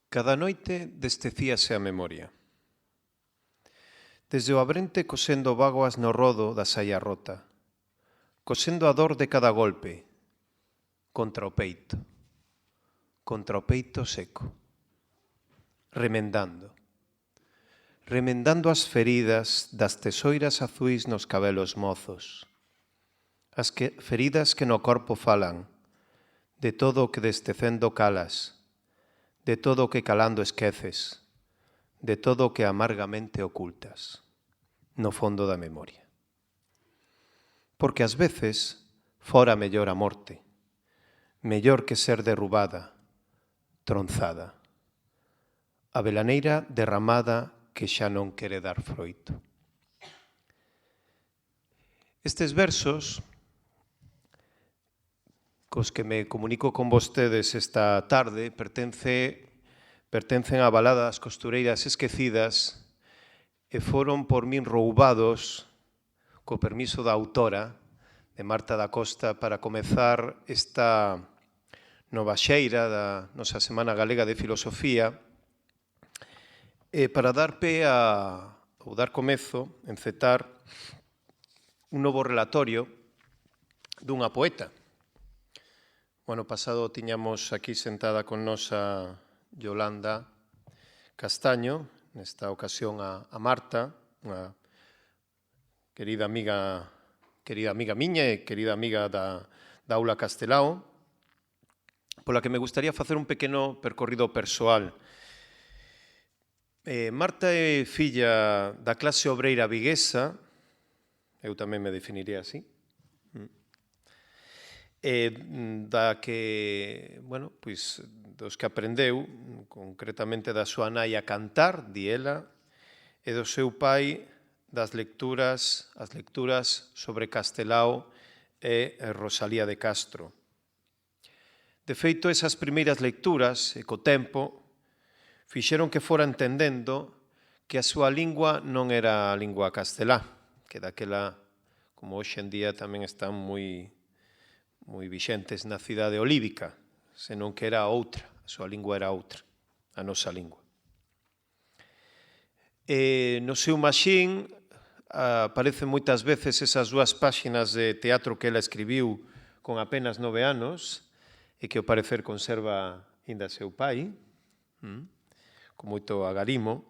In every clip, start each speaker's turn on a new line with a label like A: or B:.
A: Cada noite destecíase a memoria. Desde o abrente cosendo vagoas no rodo da saia rota, cosendo a dor de cada golpe, contra o peito seco, remendando as feridas das tesoiras azuis nos cabelos mozos, feridas que no corpo falan, de todo o que destecendo calas, de todo o que calando esqueces, de todo o que amargamente ocultas, no fondo da memoria. Porque ás veces fora mellor a morte, mellor que ser derrubada, tronzada, a velaneira derramada que xa non quere dar froito. Estes versos, cos que me comunico con vostedes esta tarde, pertencen á balada das costureiras esquecidas e foron por min roubados, co permiso da autora, de Marta da Costa, para comezar esta nova xeira da nosa Semana Galega de Filosofía, para dar pé ou dar comezo, encetar un novo relatorio dunha poeta. O ano pasado tiñamos aquí sentada con nos a Yolanda Castaño, nesta ocasión a Marta, unha querida amiga miña e querida amiga da Aula Castelao, pola que me gustaría facer un pequeno percorrido persoal. Marta é filla da clase obreira viguesa, eu tamén me definiría así, da que, bueno, pois, dos que aprendeu, concretamente da súa nai a cantar, di ela, e do seu pai as lecturas sobre Castelao e Rosalía de Castro. De feito, esas primeiras lecturas, e co tempo, fixeron que fora entendendo que a súa lingua non era a lingua castelá, que daquela, como hoxe en día, tamén están moi vixentes na cidade olívica, senón que era outra, a súa lingua era outra, a nosa lingua. No seu maxín aparecen moitas veces esas dúas páxinas de teatro que ela escribiu con apenas 9 anos e que ao parecer conserva ainda seu pai, con moito agarimo.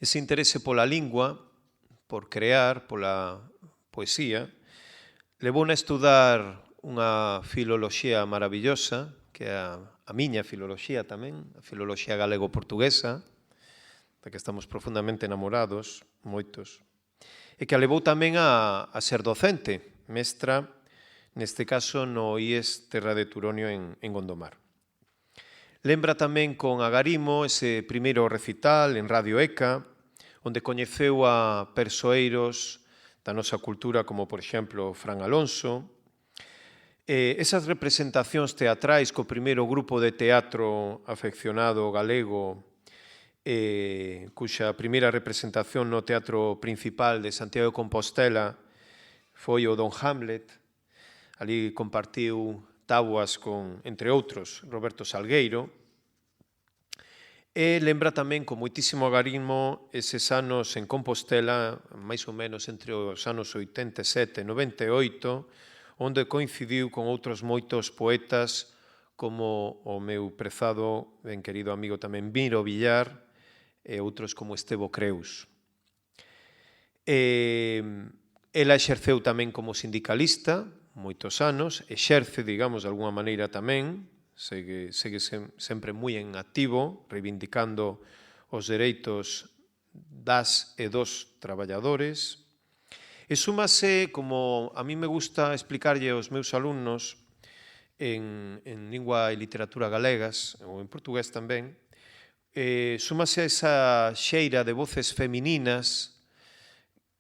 A: Ese interese pola lingua, por crear, pola poesía, levouna a estudar unha filoloxía maravillosa, que é a miña filoloxía tamén, a filoloxía galego-portuguesa, da que estamos profundamente enamorados, moitos, e que a levou tamén a ser docente, mestra, neste caso no IES Terra de Turonio en Gondomar. Lembra tamén con agarimo ese primeiro recital en Radio ECA, onde coñeceu a persoeiros da nosa cultura, como, por exemplo, Fran Alonso. Esas representacións teatrais co primeiro grupo de teatro afeccionado galego, cuxa primeira representación no Teatro Principal de Santiago de Compostela foi o Don Hamlet. Ali compartiu táboas con, entre outros, Roberto Salgueiro. E lembra tamén con moitísimo agarimo eses anos en Compostela, máis ou menos entre os anos 87 e 98, onde coincidiu con outros moitos poetas como o meu prezado, ben querido amigo tamén, Miro Villar, e outros como Estevo Creus. Ela exerceu tamén como sindicalista moitos anos, exerce, digamos, de alguma maneira tamén, segue sempre moi en activo, reivindicando os dereitos das e dos traballadores. E súmase, como a mí me gusta explicarlle aos meus alumnos en lingua e literatura galegas, ou en portugués tamén, súmase a esa xeira de voces femininas,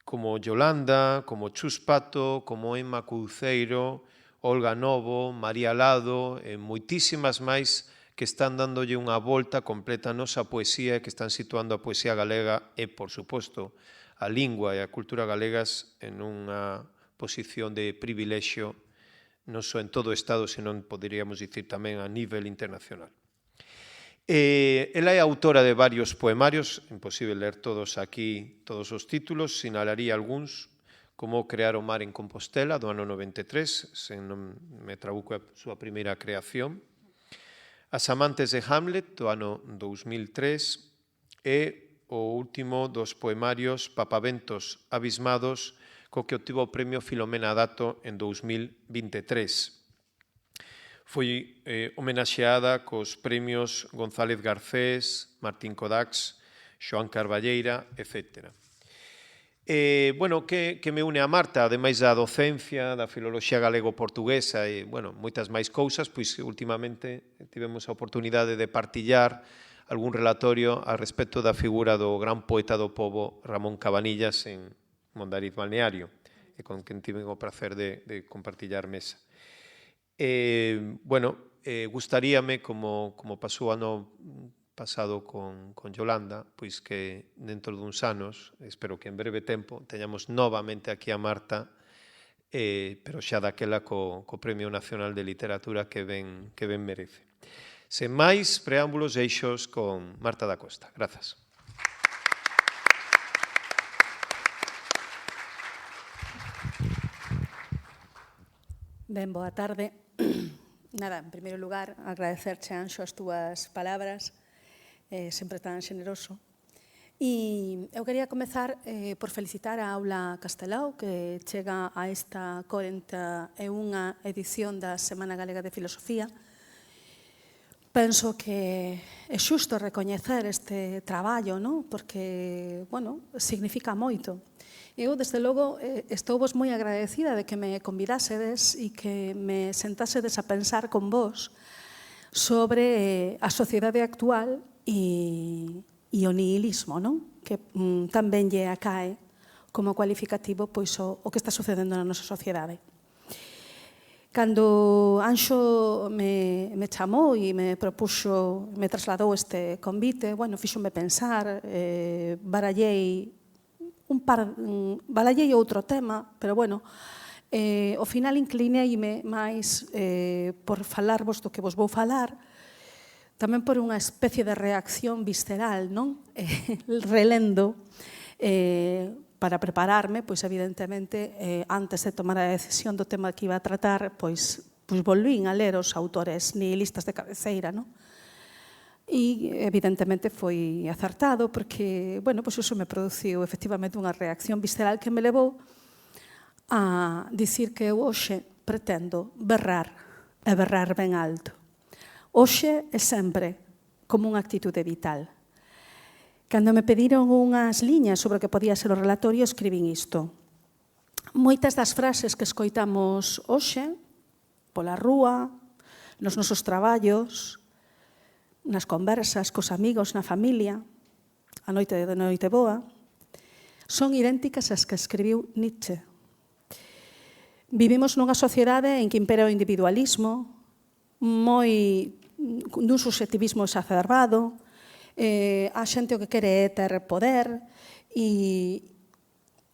A: como Yolanda, como Chus Pato, como Emma Couceiro, Olga Novo, María Lado, e moitísimas máis que están dándolle unha volta completa a nosa poesía e que están situando a poesía galega e, por suposto, a lingua e a cultura galegas en unha posición de privilexio non só en todo o Estado, senón, poderíamos dicir, tamén a nivel internacional. Ela é autora de varios poemarios, imposible ler todos aquí, todos os títulos, sinalaría algúns, como Crear o mar en Compostela, do ano 93, se non me trabuco a súa primeira creación. As amantes de Hamlet, do ano 2003, e o último dos poemarios Papaventos abismados, co que obtivo o premio Filomena Dato en 2023. Foi homenaxeada cos premios González Garcés, Martín Codax, Xoán Carballeira, etc. Bueno, que me une a Marta, ademais da docencia, da filoloxía galego-portuguesa e, bueno, moitas máis cousas, pois últimamente tivemos a oportunidade de partillar algún relatorio a respecto da figura do gran poeta do pobo Ramón Cabanillas en Mondariz Balneario, e con quen tive o prazer de compartillar mesa. Bueno, gustaríame, como pasou ano pasado con Yolanda, pois que dentro duns anos, espero que en breve tempo, teñamos novamente aquí a Marta, pero xa daquela co Premio Nacional de Literatura que ben merece. Sen máis preámbulos, deixos con Marta da Costa. Grazas.
B: Ben, boa tarde. Nada, en primeiro lugar, agradecerche, Anxo, as túas palabras, sempre tan xeneroso. E eu quería comezar por felicitar a Aula Castelao, que chega a esta 41ª edición da Semana Galega de Filosofía. Penso que é xusto recoñecer este traballo, non? Porque, bueno, significa moito. Eu, desde logo, estou vos moi agradecida de que me convidásedes e que me sentásedes a pensar con vos sobre a sociedade actual e o nihilismo, non? Que tamén lle acae como cualificativo pois o que está sucedendo na nosa sociedade. Cando Anxo me chamou e me propuxo, me trasladou este convite, bueno, fíxome pensar, barallei outro tema, pero bueno, ao final inclineime máis por falarvos do que vos vou falar, tamén por unha especie de reacción visceral, non? Relendo, para prepararme, pois evidentemente, antes de tomar a decisión do tema que iba a tratar, pois volvín a ler os autores nihilistas de cabeceira, non? E, evidentemente, foi acertado porque, bueno, pois iso me produciu efectivamente unha reacción visceral que me levou a dicir que eu hoxe pretendo berrar e berrar ben alto. Hoxe é sempre como unha actitude vital. Cando me pediron unhas liñas sobre o que podía ser o relatorio, escribín isto. Moitas das frases que escoitamos hoxe, pola rúa, nos nosos traballos, nas conversas cos amigos, na familia, a noite de noite boa, son idénticas ás que escribiu Nietzsche. Vivimos nunha sociedade en que impera o individualismo, dun subjetivismo exacerbado, a xente o que quere é ter poder e,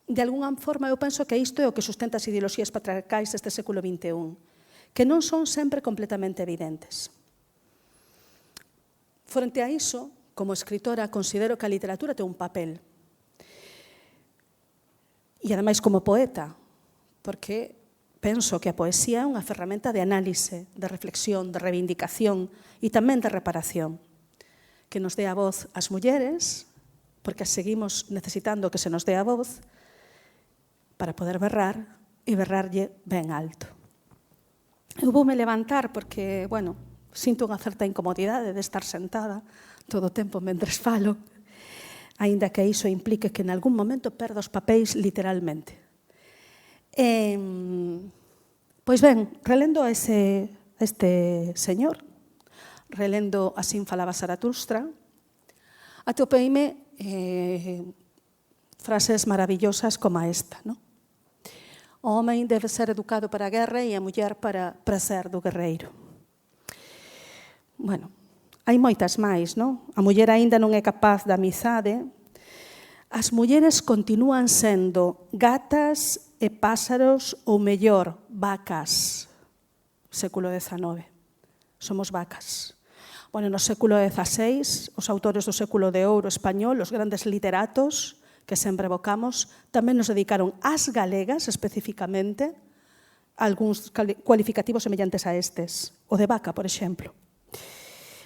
B: de alguna forma, eu penso que isto é o que sustenta as ideoloxías patriarcais deste século XXI, que non son sempre completamente evidentes. Frente a iso, como escritora, considero que a literatura ten un papel. E, ademais, como poeta, porque penso que a poesía é unha ferramenta de análise, de reflexión, de reivindicación e tamén de reparación, que nos dé a voz ás mulleres, porque seguimos necesitando que se nos dé a voz para poder berrar e berrarlle ben alto. Eu voume levantar porque, bueno, sinto unha certa incomodidade de estar sentada todo o tempo mentres falo, aínda que iso implique que en algún momento perda os papéis literalmente. Pois ben, relendo a este señor, relendo Así falaba Zaratustra, atopeime frases maravillosas como esta, non? O home debe ser educado para a guerra e a muller para prazer do guerreiro. Bueno, hai moitas máis, non? A muller aínda non é capaz da amizade. As mulleres continúan sendo gatas e pásaros ou, mellor, vacas. Século XIX. Somos vacas. Bueno, no século XVI, os autores do século de ouro español, os grandes literatos que sempre evocamos, tamén nos dedicaron ás galegas, especificamente, algúns cualificativos semellantes a estes. O de vaca, por exemplo.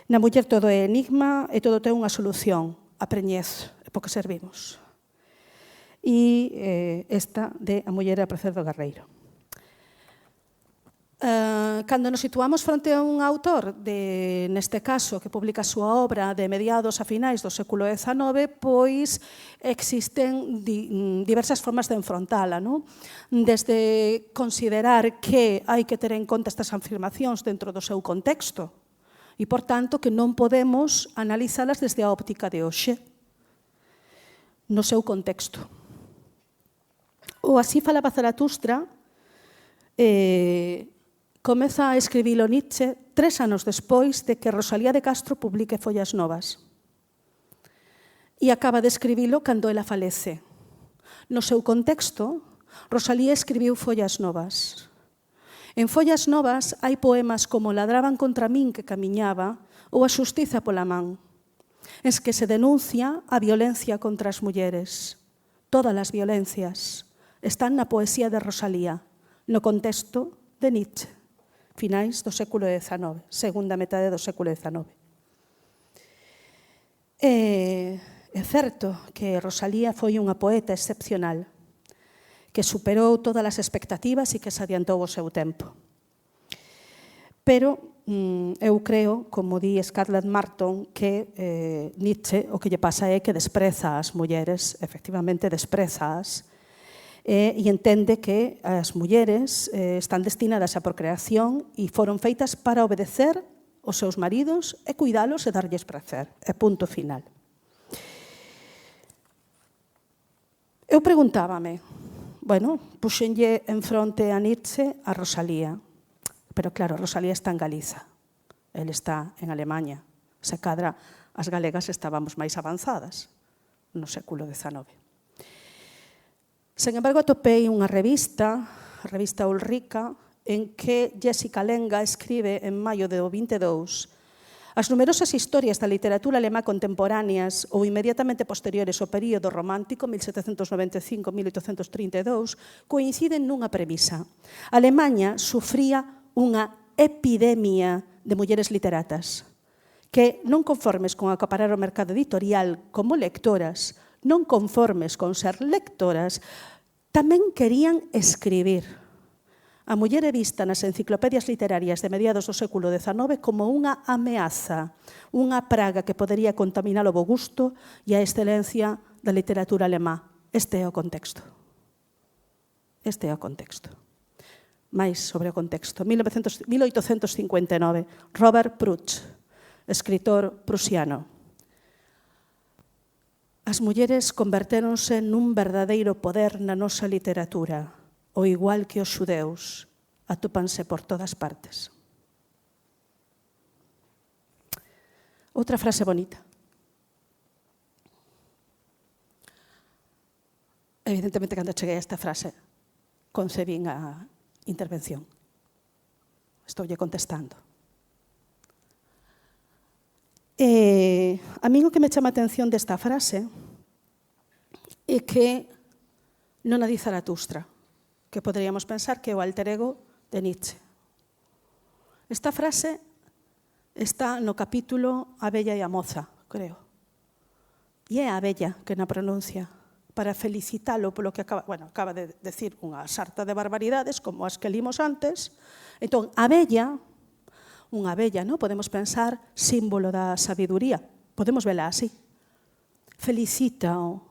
B: Na muller todo é enigma e todo ten unha solución. A preñez, é po que servimos. E esta de A muller e a pracer do guerreiro. Cando nos situamos fronte a un autor, neste caso, que publica a súa obra de mediados a finais do século XIX, pois existen diversas formas de enfrontala, non? Desde considerar que hai que ter en conta estas afirmacións dentro do seu contexto e, por tanto, que non podemos analizalas desde a óptica de hoxe, no seu contexto. Ou así falaba Zaratustra, comeza a escribilo Nietzsche 3 anos despois de que Rosalía de Castro publique Follas Novas. E acaba de escribilo cando ela falece. No seu contexto, Rosalía escribiu Follas Novas. En Follas Novas hai poemas como Ladraban contra min que camiñaba ou A xustiza pola man, en que se denuncia a violencia contra as mulleres. Todas as violencias están na poesía de Rosalía, no contexto de Nietzsche. Finais do século XIX, segunda metade do século XIX. É certo que Rosalía foi unha poeta excepcional, que superou todas as expectativas e que se adiantou ao seu tempo. Pero eu creo, como di Scarlett Martin, que Nietzsche o que lle pasa é que despreza as mulleres, efectivamente desprezas, e entende que as mulleres están destinadas á procreación e foron feitas para obedecer os seus maridos e cuidalos e darlles prazer. E punto final. Eu preguntábame, puxenlle en fronte a Nietzsche a Rosalía, pero claro, Rosalía está en Galiza, ele está en Alemanha, se cadra as galegas estábamos máis avanzadas no século XIX. Sen embargo, atopei unha revista, a revista Ulrica, en que Jessica Lenga escribe en maio de 22 as numerosas historias da literatura alemá contemporáneas ou inmediatamente posteriores ao período romántico, 1795-1832, coinciden nunha premisa. A Alemanha sufría unha epidemia de mulleres literatas que, non conformes con acaparar o mercado editorial como lectoras, non conformes con ser lectoras, tamén querían escribir. A muller é vista nas enciclopedias literarias de mediados do século XIX como unha ameaza, unha praga que podería contaminar o bo gusto e a excelencia da literatura alemá. Este é o contexto. Este é o contexto. Mais sobre o contexto. 1859, Robert Prutsch, escritor prusiano. As mulleres convertéronse nun verdadeiro poder na nosa literatura, ao igual que os xudeus, atópanse por todas partes. Outra frase bonita. Evidentemente, cando cheguei a esta frase, concebín a intervención. Estoulle contestando. A mí o que me chama a atención desta frase é que non a di Zaratustra, que poderíamos pensar que é o alter ego de Nietzsche. Esta frase está no capítulo A bella e a moza, creo. E é a bella que na pronuncia para felicitalo polo que acaba de decir unha sarta de barbaridades como as que limos antes. Entón, a bella, unha bella, non? Podemos pensar símbolo da sabiduría. Podemos vela así. Felicítao.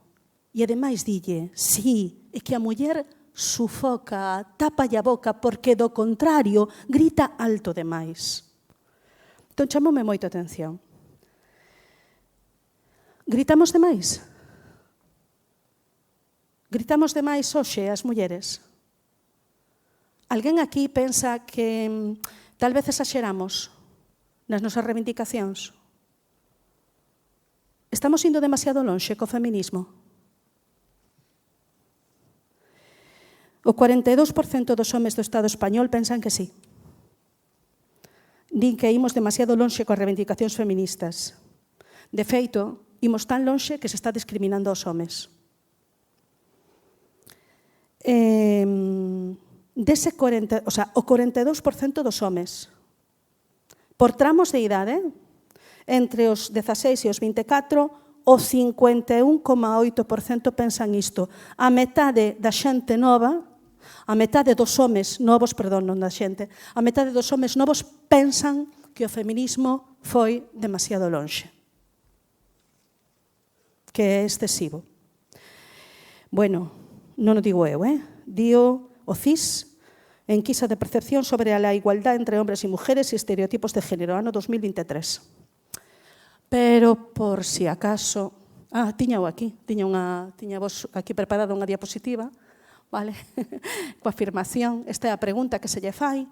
B: E ademais dille, sí, é que a muller sufoca, tápalle a boca, porque do contrario grita alto demais. Entón, chamoume moito a atención. Gritamos demais? Gritamos demais hoxe as mulleres? Alguén aquí pensa que tal vez exaxeramos nas nosas reivindicacións? Estamos indo demasiado lonxe co feminismo? O 42% dos homes do Estado español pensan que sí. din que imos demasiado lonxe coas reivindicacións feministas. De feito, imos tan lonxe que se está discriminando aos homes. O 42% dos homes, por tramos de idade, entre os 16 e os 24, o 51,8% pensan isto. A metade da xente nova, a metade dos homes novos, perdón, non da xente, a metade dos homes novos pensan que o feminismo foi demasiado lonxe, que é excesivo. Bueno, non o digo eu, Dio o CIS, enquisa de percepción sobre a igualdade entre hombres e mujeres e estereotipos de género, ano 2023. Pero, por si acaso... tiña aquí vos aquí preparada unha diapositiva, vale? Coa afirmación, esta é a pregunta que se lle fai,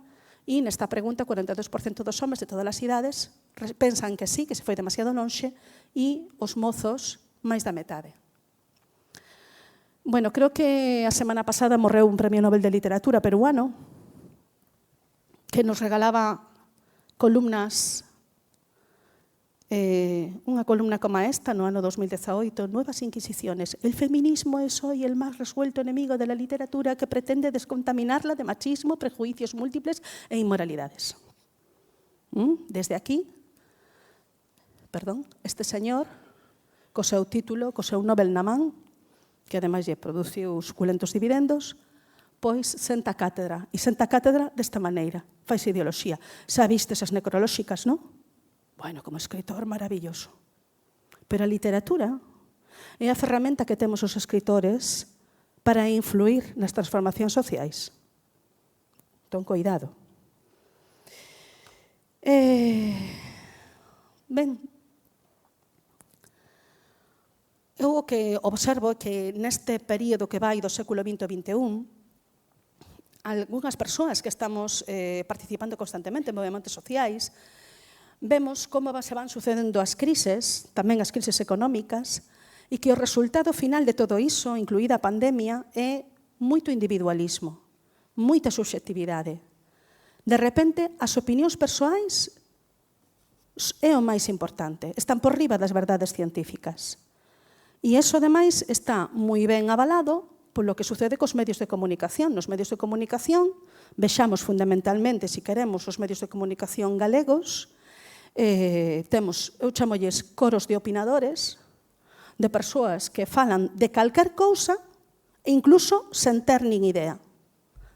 B: e nesta pregunta, 42% dos homes de todas as idades pensan que sí, que se foi demasiado lonxe, e os mozos, máis da metade. Bueno, creo que a semana pasada morreu un premio Nobel de Literatura peruano que nos regalaba columnas, unha columna como esta no ano 2018, Nuevas Inquisiciones. El feminismo es hoy el más resuelto enemigo de la literatura que pretende descontaminarla de machismo, prejuicios múltiples e inmoralidades. Desde aquí, este señor, co seu título, co seu Nobel na man, que ademais lle produciu suculentos dividendos, pois senta cátedra. E senta cátedra desta maneira, faise ideoloxía. Xa vistes as necrolóxicas, non? Bueno, como escritor maravilloso. Pero a literatura é a ferramenta que temos os escritores para influir nas transformacións sociais. Entón, cuidado. Ben, eu o que observo é que neste período que vai do século XX ao XXI, algunhas persoas que estamos participando constantemente en movimentos sociais, vemos como se van sucedendo as crises, tamén as crises económicas, e que o resultado final de todo iso, incluída a pandemia, é moito individualismo, moita subxectividade. De repente, as opinións persoais é o máis importante, están por riba das verdades científicas. E iso, ademais, está moi ben avalado polo que sucede cos medios de comunicación. Nos medios de comunicación, vexamos fundamentalmente, se queremos, os medios de comunicación galegos, temos, eu chamolles coros de opinadores, de persoas que falan de calquer cousa, e incluso sen ter nin idea.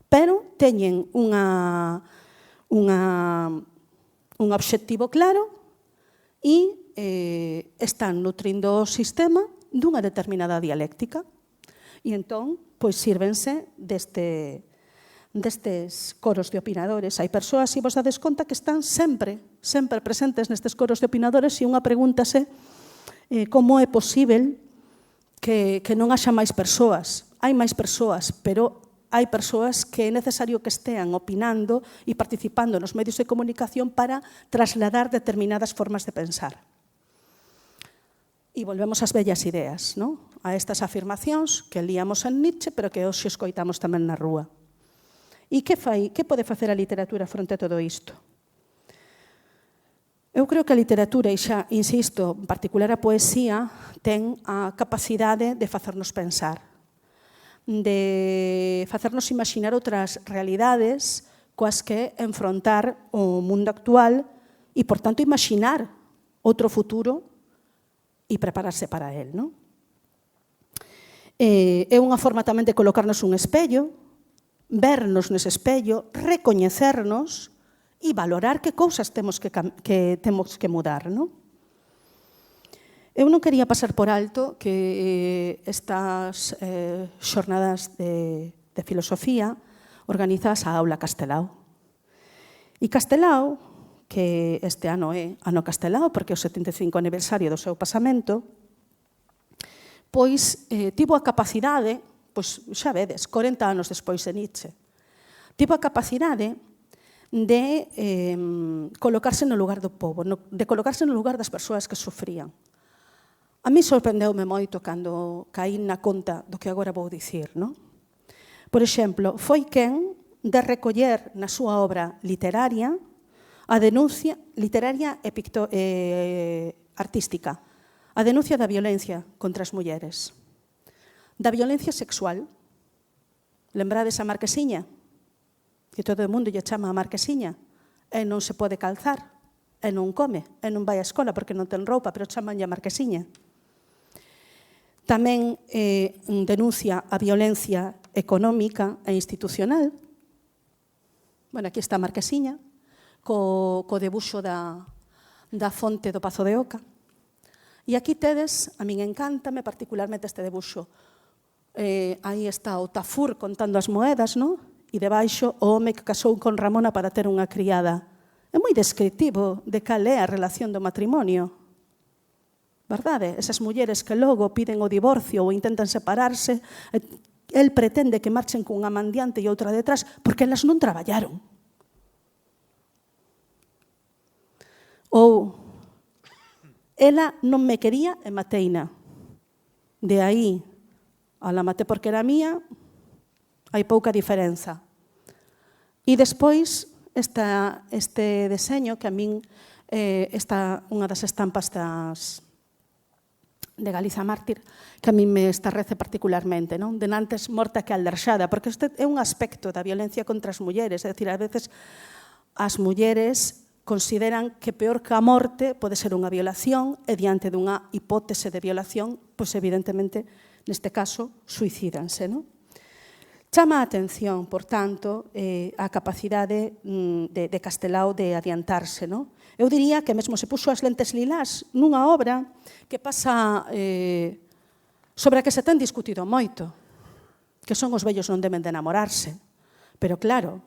B: Pero teñen un obxectivo claro e están nutrindo o sistema dunha determinada dialéctica. E entón, pois, sírvense destes coros de opinadores. Hai persoas, se vos dades conta, que están sempre presentes nestes coros de opinadores e unha pregúntase como é posible que non haxa máis persoas. Hai máis persoas, pero hai persoas que é necesario que estean opinando e participando nos medios de comunicación para trasladar determinadas formas de pensar. E volvemos ás vellas ideas, non? A estas afirmacións que líamos en Nietzsche, pero que hoxe escoitamos tamén na rúa. E que pode facer a literatura fronte a todo isto? Eu creo que a literatura, e xa insisto, en particular a poesía, ten a capacidade de facernos pensar, de facernos imaginar outras realidades coas que enfrontar o mundo actual e, por tanto, imaginar outro futuro e prepararse para él, non? É unha forma tamén de colocarnos un espello, vernos nese espello, recoñecernos e valorar que cousas temos que mudar, non? Eu non quería pasar por alto que estas xornadas de filosofía organizadas a Aula Castelao. E Castelao, que este ano é ano Castelao, porque é o 75 aniversario do seu pasamento, pois tivo a capacidade, pois xa vedes, 40 anos despois de Nietzsche, tivo a capacidade de colocarse no lugar do povo, de colocarse no lugar das persoas que sufrían. A mí sorprendeume moito cando caí na conta do que agora vou dicir, non? Por exemplo, foi quen de recoller na súa obra literaria a denuncia literaria e artística, a denuncia da violencia contra as mulleres, da violencia sexual. Lembrades a Marquesiña, que todo o mundo lle chama a Marquesiña, e non se pode calzar, e non come, e non vai á escola porque non ten roupa, pero chamanlle a Marquesiña. Tamén denuncia a violencia económica e institucional. Bueno, aquí está a Marquesiña, co debuxo da fonte do Pazo de Oca. E aquí tedes, a min encántame particularmente este debuxo. Aí está o Tafur contando as moedas, non? E debaixo o home que casou con Ramona para ter unha criada. É moi descritivo de cal é a relación do matrimonio. Verdade? Esas mulleres que logo piden o divorcio ou intentan separarse, el pretende que marchen cunha mandiante e outra detrás porque elas non traballaron. Ou, ela non me quería e mateina. De aí, a la maté porque era mía, hai pouca diferenza. E despois, este deseño que a min está unha das estampas de Galiza Mártir, que a min me estarrece particularmente, non? De Nantes morta que alderxada, porque este é un aspecto da violencia contra as mulleres, é dicir, a veces as mulleres consideran que peor que a morte pode ser unha violación e diante dunha hipótese de violación, pois evidentemente, neste caso, suicídanse, non? Chama a atención, por tanto, a capacidade de Castelao de adiantarse, non? Eu diría que mesmo se puxo as lentes lilás nunha obra que pasa sobre a que se ten discutido moito, que son os vellos non deben de enamorarse. Pero claro,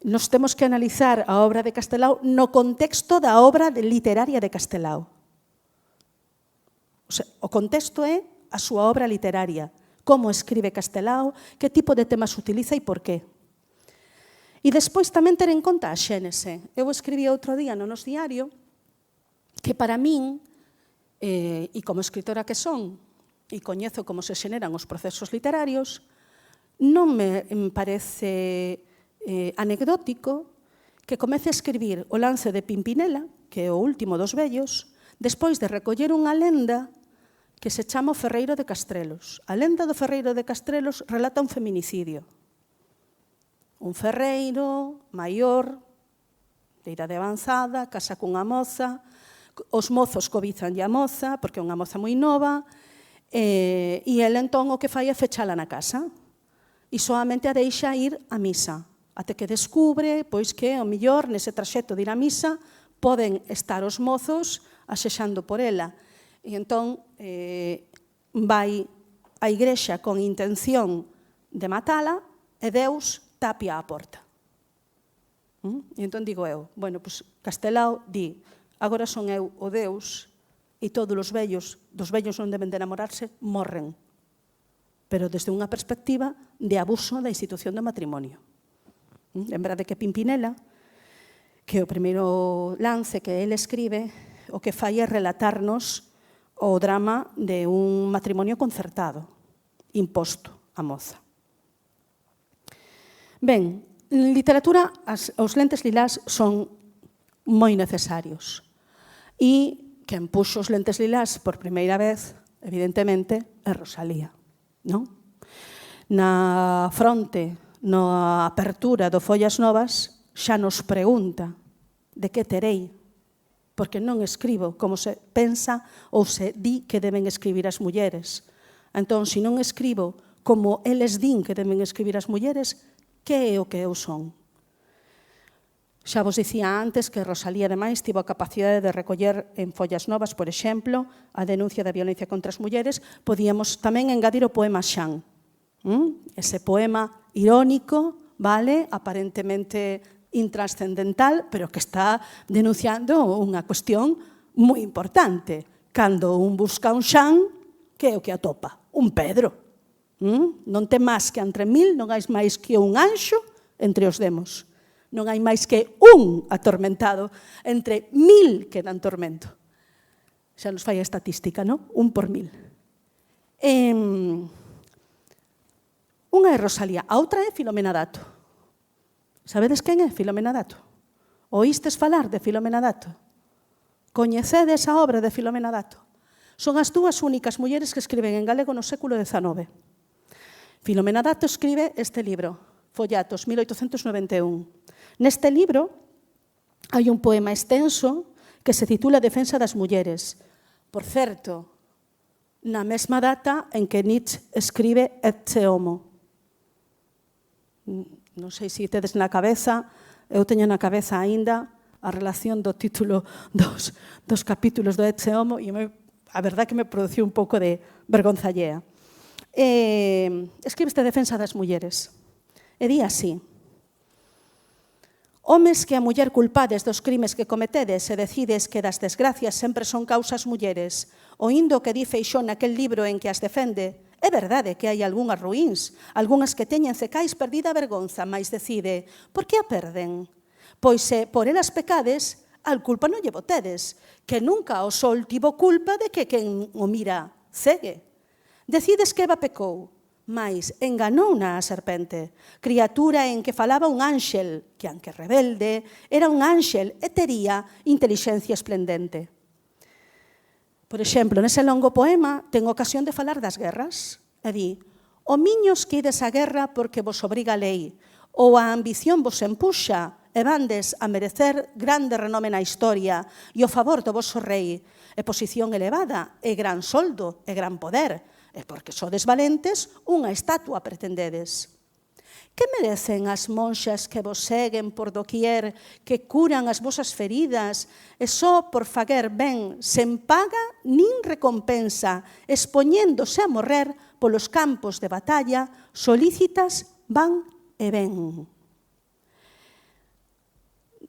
B: nos temos que analizar a obra de Castelao no contexto da obra literaria de Castelao. O contexto é a súa obra literaria, como escribe Castelao, que tipo de temas utiliza e por qué. E despois tamén ter en conta a xénese. Eu escribí outro día no Nos Diario que para min, e como escritora que son, e coñezo como se xeneran os procesos literarios, non me parece anecdótico que comece a escribir o lance de Pimpinela, que é o último dos vellos, despois de recoller unha lenda que se chama o Ferreiro de Castrelos. A lenda do Ferreiro de Castrelos relata un feminicidio. Un ferreiro maior, de idade avanzada, casa cunha moza, os mozos cobizanlle a moza, porque é unha moza moi nova, e ele entón o que fai é fechala na casa e soamente a deixa ir á misa, até que descubre pois que, ao mellor, nese traxecto de ir á misa, poden estar os mozos asexando por ela. E entón vai á igrexa con intención de matala e Deus tapia a porta. E entón digo eu, bueno, pois Castelao di, agora son eu o Deus e todos os vellos, dos vellos non deben de enamorarse, morren. Pero desde unha perspectiva de abuso da institución do matrimonio. Lembrade que Pimpinela, que o primeiro lance que ele escribe, o que fai é relatarnos o drama de un matrimonio concertado, imposto á moza. Ben, en literatura os lentes lilás son moi necesarios. E quen puxo os lentes lilás por primeira vez, evidentemente, é Rosalía. Non? Na fronte, na apertura do Follas Novas, xa nos pregunta de que terei, porque non escribo como se pensa ou se di que deben escribir as mulleres. Entón, se non escribo como eles din que deben escribir as mulleres, que é o que eu son? Xa vos dicía antes que Rosalía, ademais, tivo a capacidade de recoller en Follas Novas, por exemplo, a denuncia da violencia contra as mulleres. Podíamos tamén engadir o poema Xan. Ese poema irónico, vale, aparentemente intrascendental, pero que está denunciando unha cuestión moi importante. Cando un busca un Xan, que é o que atopa? Un Pedro. Non ten máis que entre mil, non hai máis que un anxo entre os demos. Non hai máis que un atormentado entre 1000 que dan tormento. Xa nos fai a estatística, non? 1 por 1000. Unha é Rosalía, a outra é Filomena Dato. Sabedes quen é Filomena Dato? Oístes falar de Filomena Dato? Coñecedes a obra de Filomena Dato? Son as dúas únicas mulleres que escriben en galego no século XIX. Filomena Dato escribe este libro, Follatos, 1891. Neste libro hai un poema extenso que se titula Defensa das mulleres. Por certo, na mesma data en que Nietzsche escribe Ecce Homo. Non sei se tedes na cabeza, eu teño na cabeza aínda a relación do título dos capítulos do Ecce Homo e a verdade que me produciu un pouco de vergonza allea. Escribe esta Defensa das mulleres. E di así: homes que a muller culpades dos crimes que cometedes e decides que das desgracias sempre son causas mulleres, oíndo o que di Feixóo naquel libro en que as defende, é verdade que hai algunhas ruíns, algunhas que teñen cecais perdida a vergonza, mas decide, por que a perden? Pois se por elas pecades, al culpa non lle botedes, que nunca o sol tivo culpa de que quen o mira cegue. Decides que Eva pecou, mais enganouna a serpente, criatura en que falaba un ánxel, que, aunque rebelde, era un ánxel e tería intelixencia esplendente. Por exemplo, nese longo poema, ten ocasión de falar das guerras, e di: o miños que ides á guerra porque vos obriga a lei, ou a ambición vos empuxa, e vandes a merecer grande renome na historia e o favor do vosso rei, e posición elevada, e gran soldo, e gran poder, e porque sodes valentes, unha estatua pretendedes. Que merecen as monxas que vos seguen por doquier, que curan as vosas feridas, e só por faguer ben, sen paga nin recompensa, expoñéndose a morrer polos campos de batalla, solícitas van e ven.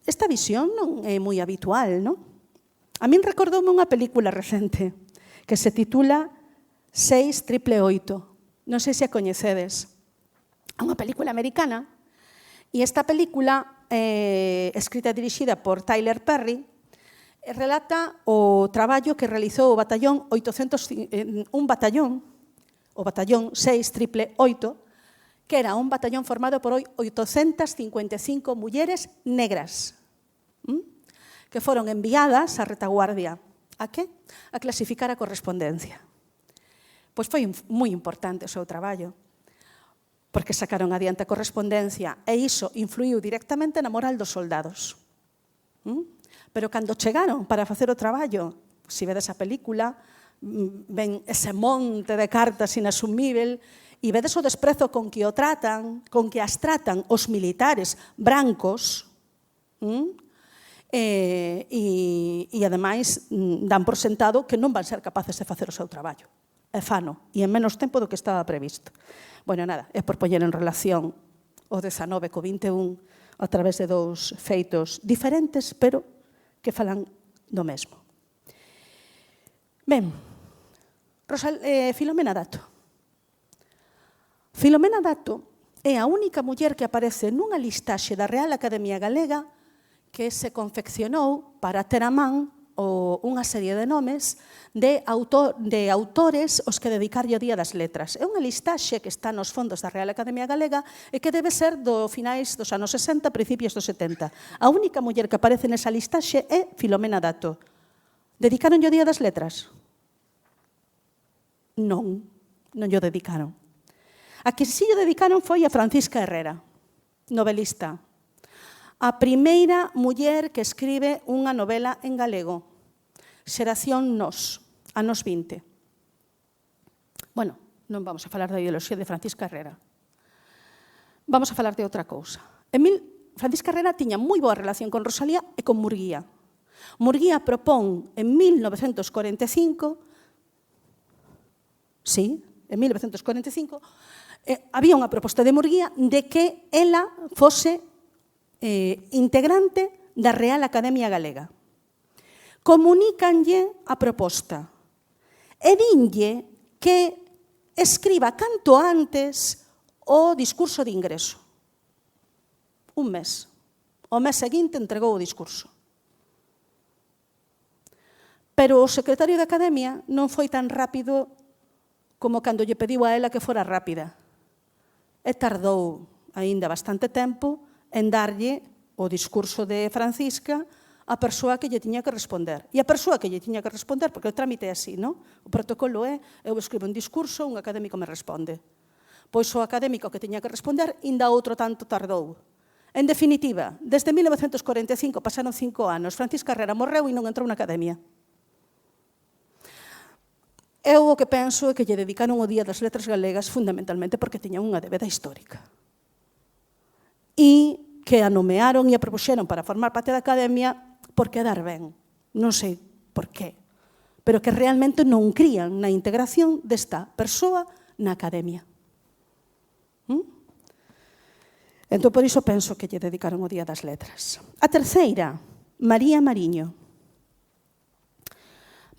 B: Esta visión non é moi habitual, non? A min recordoume unha película recente que se titula 688. Non sei se a coñecedes. É unha película americana e esta película, escrita e dirixida por Tyler Perry, relata o traballo que realizou o batallón 688, que era un batallón formado por 855 mulleres negras que foron enviadas á retaguardia. A que? A clasificar a correspondencia. Pois foi moi importante o seu traballo, porque sacaron adiante a correspondencia e iso influiu directamente na moral dos soldados. Pero cando chegaron para facer o traballo, se vedes a película, ven ese monte de cartas inasumível e vedes o desprezo con que o tratan, con que as tratan os militares brancos, e ademais dan por sentado que non van ser capaces de facer o seu traballo. E fano, e en menos tempo do que estaba previsto. Bueno, nada, é por poñer en relación o 19 co 21 a través de dous feitos diferentes, pero que falan do mesmo. Ben, Filomena Dato. Filomena Dato é a única muller que aparece nunha listaxe da Real Academia Galega que se confeccionou para ter a man unha serie de nomes de autores aos que dedicarlle o Día das Letras. É unha listaxe que está nos fondos da Real Academia Galega e que debe ser do finais dos anos 60, principios dos 70. A única muller que aparece nesa listaxe é Filomena Dato. Dedicaronlle o Día das Letras? Non, non lle dedicaron. A que si lle dedicaron foi a Francisca Herrera, novelista. A primeira muller que escribe unha novela en galego, Xeración Nos, anos 20. Bueno, non vamos a falar da ideoloxía de Francisca Herrera. Vamos a falar de outra cousa. Francisca Herrera tiña moi boa relación con Rosalía e con Murguía. Murguía propón en 1945, había unha proposta de Murguía de que ela fose integrante da Real Academia Galega. Comunícanlle a proposta e dinlle que escriba canto antes o discurso de ingreso. Un mes. O mes seguinte entregou o discurso. Pero o secretario da Academia non foi tan rápido como cando lle pediu a ela que fora rápida. E tardou aínda bastante tempo en darlle o discurso de Francisca a persoa que lle tiña que responder. E a persoa que lle tiña que responder, porque o trámite é así, non? O protocolo é, eu escribo un discurso, un académico me responde. Pois o académico que tiña que responder, ainda outro tanto tardou. En definitiva, desde 1945 pasaron 5 anos, Francisca Herrera morreu e non entrou na academia. Eu o que penso é que lle dedicaron o Día das Letras Galegas fundamentalmente porque tiña unha débeda histórica. E que a nomearon e a propuxeron para formar parte da academia por quedar ben. Non sei por qué. Pero que realmente non crían na integración desta persoa na academia. Entón, por iso penso que lle dedicaron o Día das Letras. A terceira, María Mariño.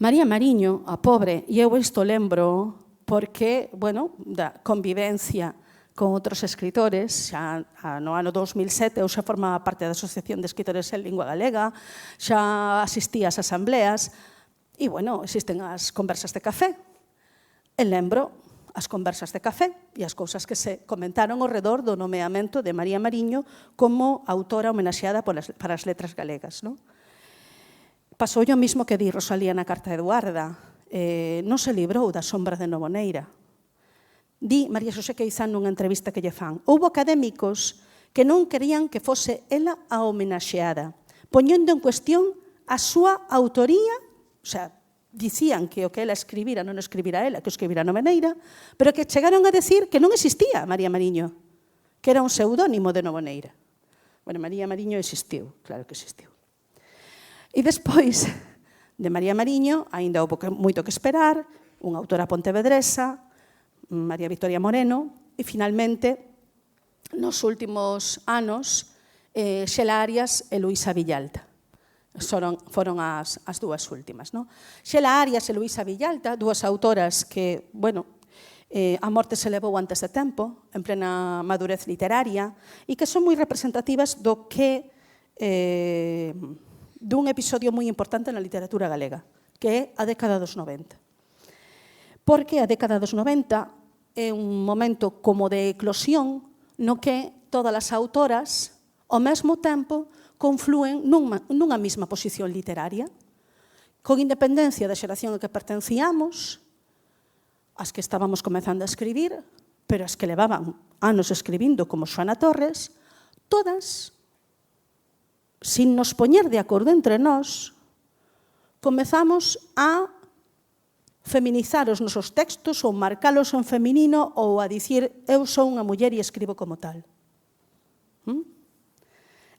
B: María Mariño, a pobre, e eu isto lembro porque, bueno, da convivencia con outros escritores, xa no ano 2007 eu xa formaba parte da Asociación de Escritores en Lingua Galega, xa asistía ás asambleas, e, bueno, existen as conversas de café. E lembro as conversas de café e as cousas que se comentaron ao redor do nomeamento de María Mariño como autora homenaxeada para as letras galegas. Pasou o mismo que di Rosalía na carta a Eduarda. Non se librou da sombra de Novoneira. Di María Xosé Queizán nunha entrevista que lle fan. Houbo académicos que non querían que fose ela a homenaxeada, poñendo en cuestión a súa autoría, o sea, dicían que o que ela escribira non o escribira ela, que o escribira Novoneira, pero que chegaron a decir que non existía María Mariño, que era un pseudónimo de Novoneira. Bueno, María Mariño existiu, claro que existiu. E despois de María Mariño, aínda houve moito que esperar, unha autora pontevedresa, María Victoria Moreno, e finalmente, nos últimos anos, Xela Arias e Luísa Villalta. Foron as dúas últimas. Xela Arias e Luísa Villalta, dúas autoras que, bueno, a morte se levou antes de tempo, en plena madurez literaria, e que son moi representativas do que dun episodio moi importante na literatura galega, que é a década dos 90. Porque a década dos 90 é un momento como de eclosión no que todas as autoras, ao mesmo tempo, conflúen nunha mesma posición literaria, con independencia da xeración a que pertencíamos, as que estábamos comezando a escribir, pero as que levaban anos escribindo, como Xoana Torres, todas, sin nos poñer de acordo entre nós, comezamos a feminizar os nosos textos ou marcalos en feminino ou a dicir eu sou unha muller e escribo como tal.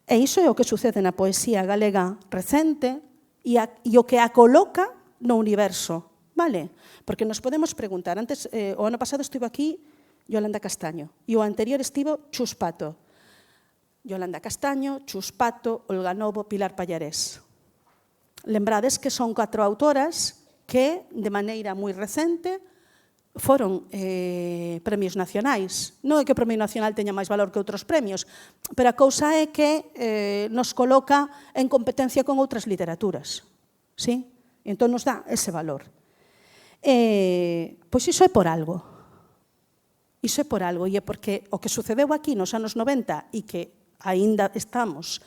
B: E iso é o que sucede na poesía galega recente e o que a coloca no universo, vale? Porque nos podemos preguntar, antes, o ano pasado estivo aquí Yolanda Castaño e o anterior estivo Chus Pato. Yolanda Castaño, Chus Pato, Olga Novo, Pilar Pallarés. Lembrades que son 4 autoras que, de maneira moi recente, foron premios nacionais. Non é que o premio nacional teña máis valor que outros premios, pero a cousa é que nos coloca en competencia con outras literaturas. Sí? Entón nos dá ese valor. Pois iso é por algo. Iso é por algo, e é porque o que sucedeu aquí nos anos 90 e que aínda estamos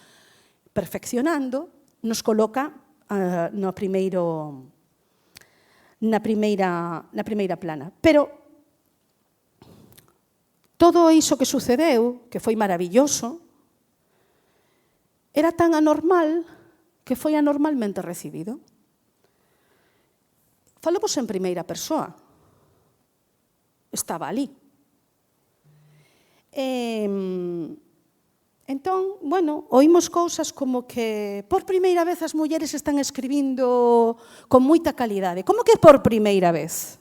B: perfeccionando, nos coloca na primeira plana. Pero todo iso que sucedeu, que foi maravilloso, era tan anormal que foi anormalmente recibido. Falamos en primeira persoa. Estaba ali. Entón, bueno, oímos cousas como que por primeira vez as mulleres están escribindo con moita calidade. Como que por primeira vez?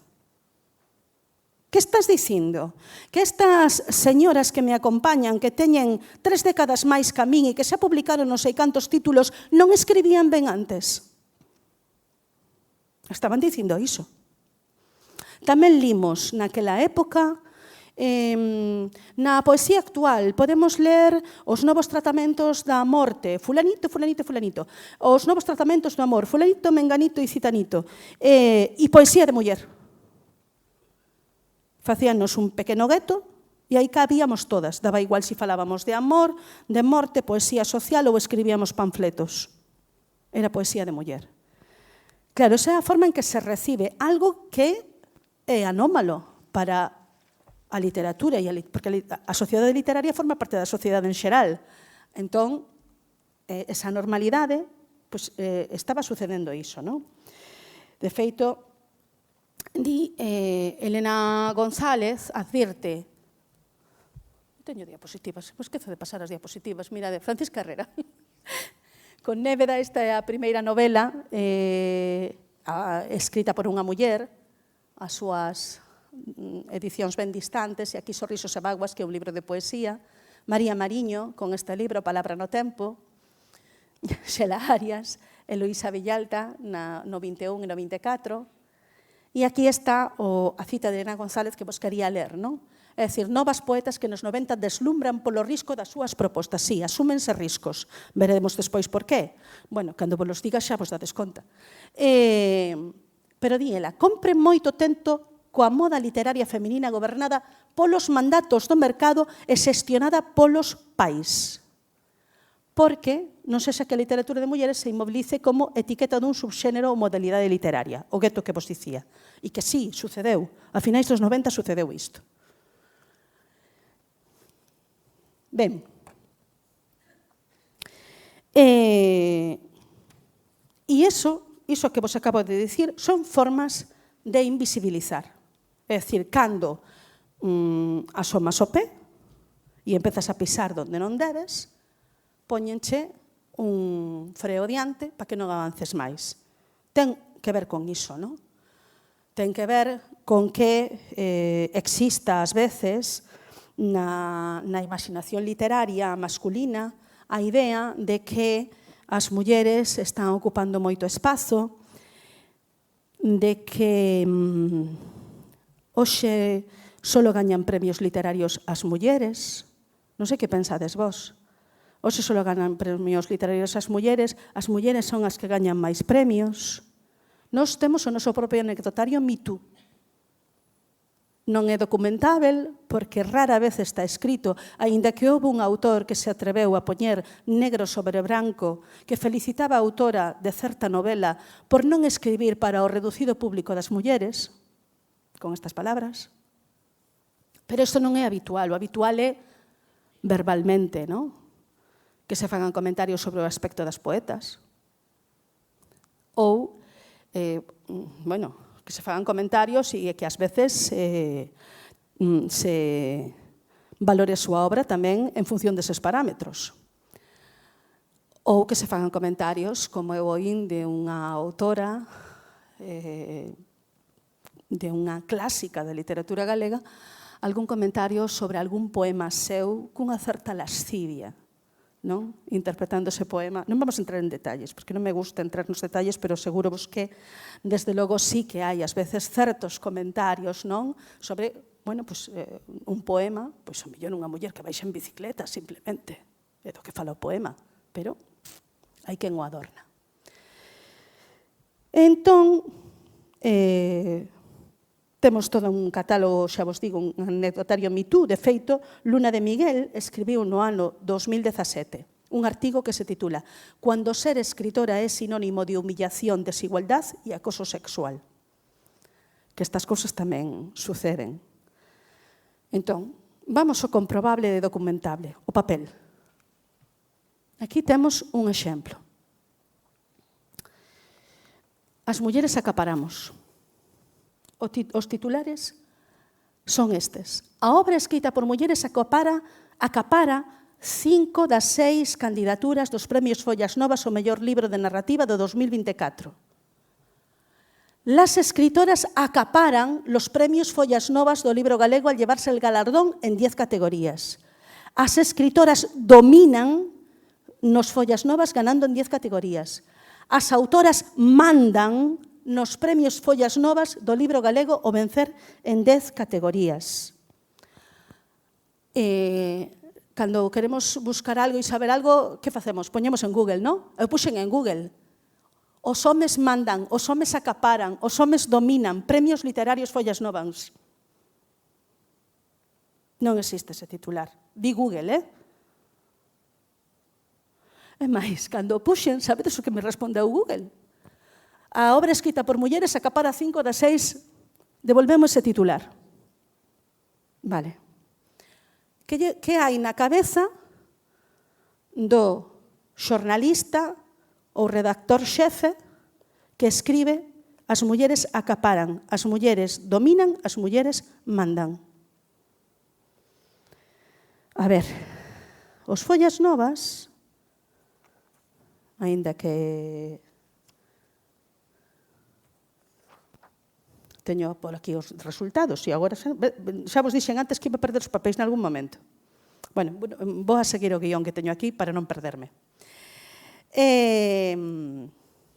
B: Que estás dicindo? Que estas señoras que me acompañan, que teñen 3 décadas máis que a min e que xa publicaron non sei cantos títulos, non escribían ben antes? Estaban dicindo iso. Tamén limos naquela época na poesía actual podemos ler os novos tratamentos da morte, fulanito, fulanito, fulanito, os novos tratamentos do amor, fulanito, menganito e citanito, e poesía de muller. Facíanos un pequeno gueto E aí cabíamos todas. Daba igual se falábamos de amor, de morte, poesía social ou escribíamos panfletos. Era poesía de muller. Claro, esa é a forma en que se recibe algo que é anómalo para a literatura, porque a sociedade literaria forma parte da sociedade en xeral. Entón, esa normalidade, estaba sucedendo iso, non? De feito, di Elena González, advirte, teño diapositivas, esquezo de pasar as diapositivas, mira, de Francisca Herrera. Con Néveda, esta é a primeira novela escrita por unha muller, as súas edicións ben distantes, e aquí Sorrisos e Vaguas, que é un libro de poesía, María Mariño, con este libro, Palabra no tempo, Xela Arias, Eloísa Villalta, no 21 e no 24, e aquí está a cita de Elena González que vos quería ler, non? É dicir, novas poetas que nos 90 deslumbran polo risco das súas propostas. Sí, asúmense riscos. Veremos despois por qué. Bueno, cando vos los diga xa vos dades conta. Pero di ela, compre moito tento coa moda literaria feminina gobernada polos mandatos do mercado e xestionada polos pais. Porque non sexa que a literatura de mulleres se inmovilice como etiqueta dun subxénero ou modalidade literaria, o gueto que vos dicía. E que sí, sucedeu. A finais dos 90 sucedeu isto. Ben, e iso que vos acabo de dicir son formas de invisibilizar. É dicir, cando asomas o pé e empezas a pisar donde non debes, póñenche un freo diante para que non avances máis. Ten que ver con iso, non? Ten que ver con que exista ás veces na imaginación literaria masculina a idea de que as mulleres están ocupando moito espazo, de que hoxe só gañan premios literarios as mulleres. Non sei que pensades vos. Hoxe só gañan premios literarios as mulleres son as que gañan máis premios. Nós temos o noso propio anecdotario Me Too. Non é documentável porque rara vez está escrito, aínda que houve un autor que se atreveu a poñer negro sobre branco, que felicitaba a autora de certa novela por non escribir para o reducido público das mulleres, con estas palabras. Pero isto non é habitual, o habitual é verbalmente, non? Que se fagan comentarios sobre o aspecto das poetas. Ou, que se fagan comentarios e que ás veces se valore a súa obra tamén en función deses parámetros. Ou que se fagan comentarios, como eu oín de unha autora, de unha clásica da literatura galega, algún comentario sobre algún poema seu cunha certa lascivia, non? Interpretando ese poema. Non vamos a entrar en detalles, porque non me gusta entrar nos detalles, pero seguro vos que, desde logo, sí que hai, ás veces, certos comentarios, non? Sobre, un poema, pois, a mellor unha muller que baixa en bicicleta, simplemente. É do que fala o poema, pero hai quen o adorna. Entón, temos todo un catálogo, xa vos digo, un anecdotario Me Too. De feito, Luna de Miguel escribiu no ano 2017 un artigo que se titula «Cuando ser escritora é sinónimo de humillación, desigualdad e acoso sexual». Que estas cousas tamén suceden. Entón, vamos ao comprobable e documentable, o papel. Aquí temos un exemplo. As mulleres acaparamos. Os titulares son estes. A obra escrita por mulleres acapara 5 das 6 candidaturas dos premios Follas Novas ao mellor libro de narrativa do 2024. Las escritoras acaparan los premios Follas Novas do libro galego al llevarse el galardón en 10 categorías. As escritoras dominan nos Follas Novas ganando en 10 categorías. As autoras mandan nos premios Follas Novas do libro galego o vencer en 10 categorías. Cando queremos buscar algo e saber algo, que facemos? Poñemos en Google, non? Eu puxen en Google. Os homes mandan, os homes acaparan, os homes dominan, premios literarios Follas Novas. Non existe ese titular. Di Google, E máis, cando o puxen, sabedes o que me respondeu Google? A obra escrita por mulleres acapara 5 das 6, devolvemos ese titular. Vale. Que hai na cabeza do xornalista ou redactor xefe que escribe as mulleres acaparan, as mulleres dominan, as mulleres mandan? A ver, os Follas Novas, aínda que teño por aquí os resultados, e agora xa vos dixen antes que iba a perder os papéis nalgún momento. Bueno, vou a seguir o guión que teño aquí para non perderme.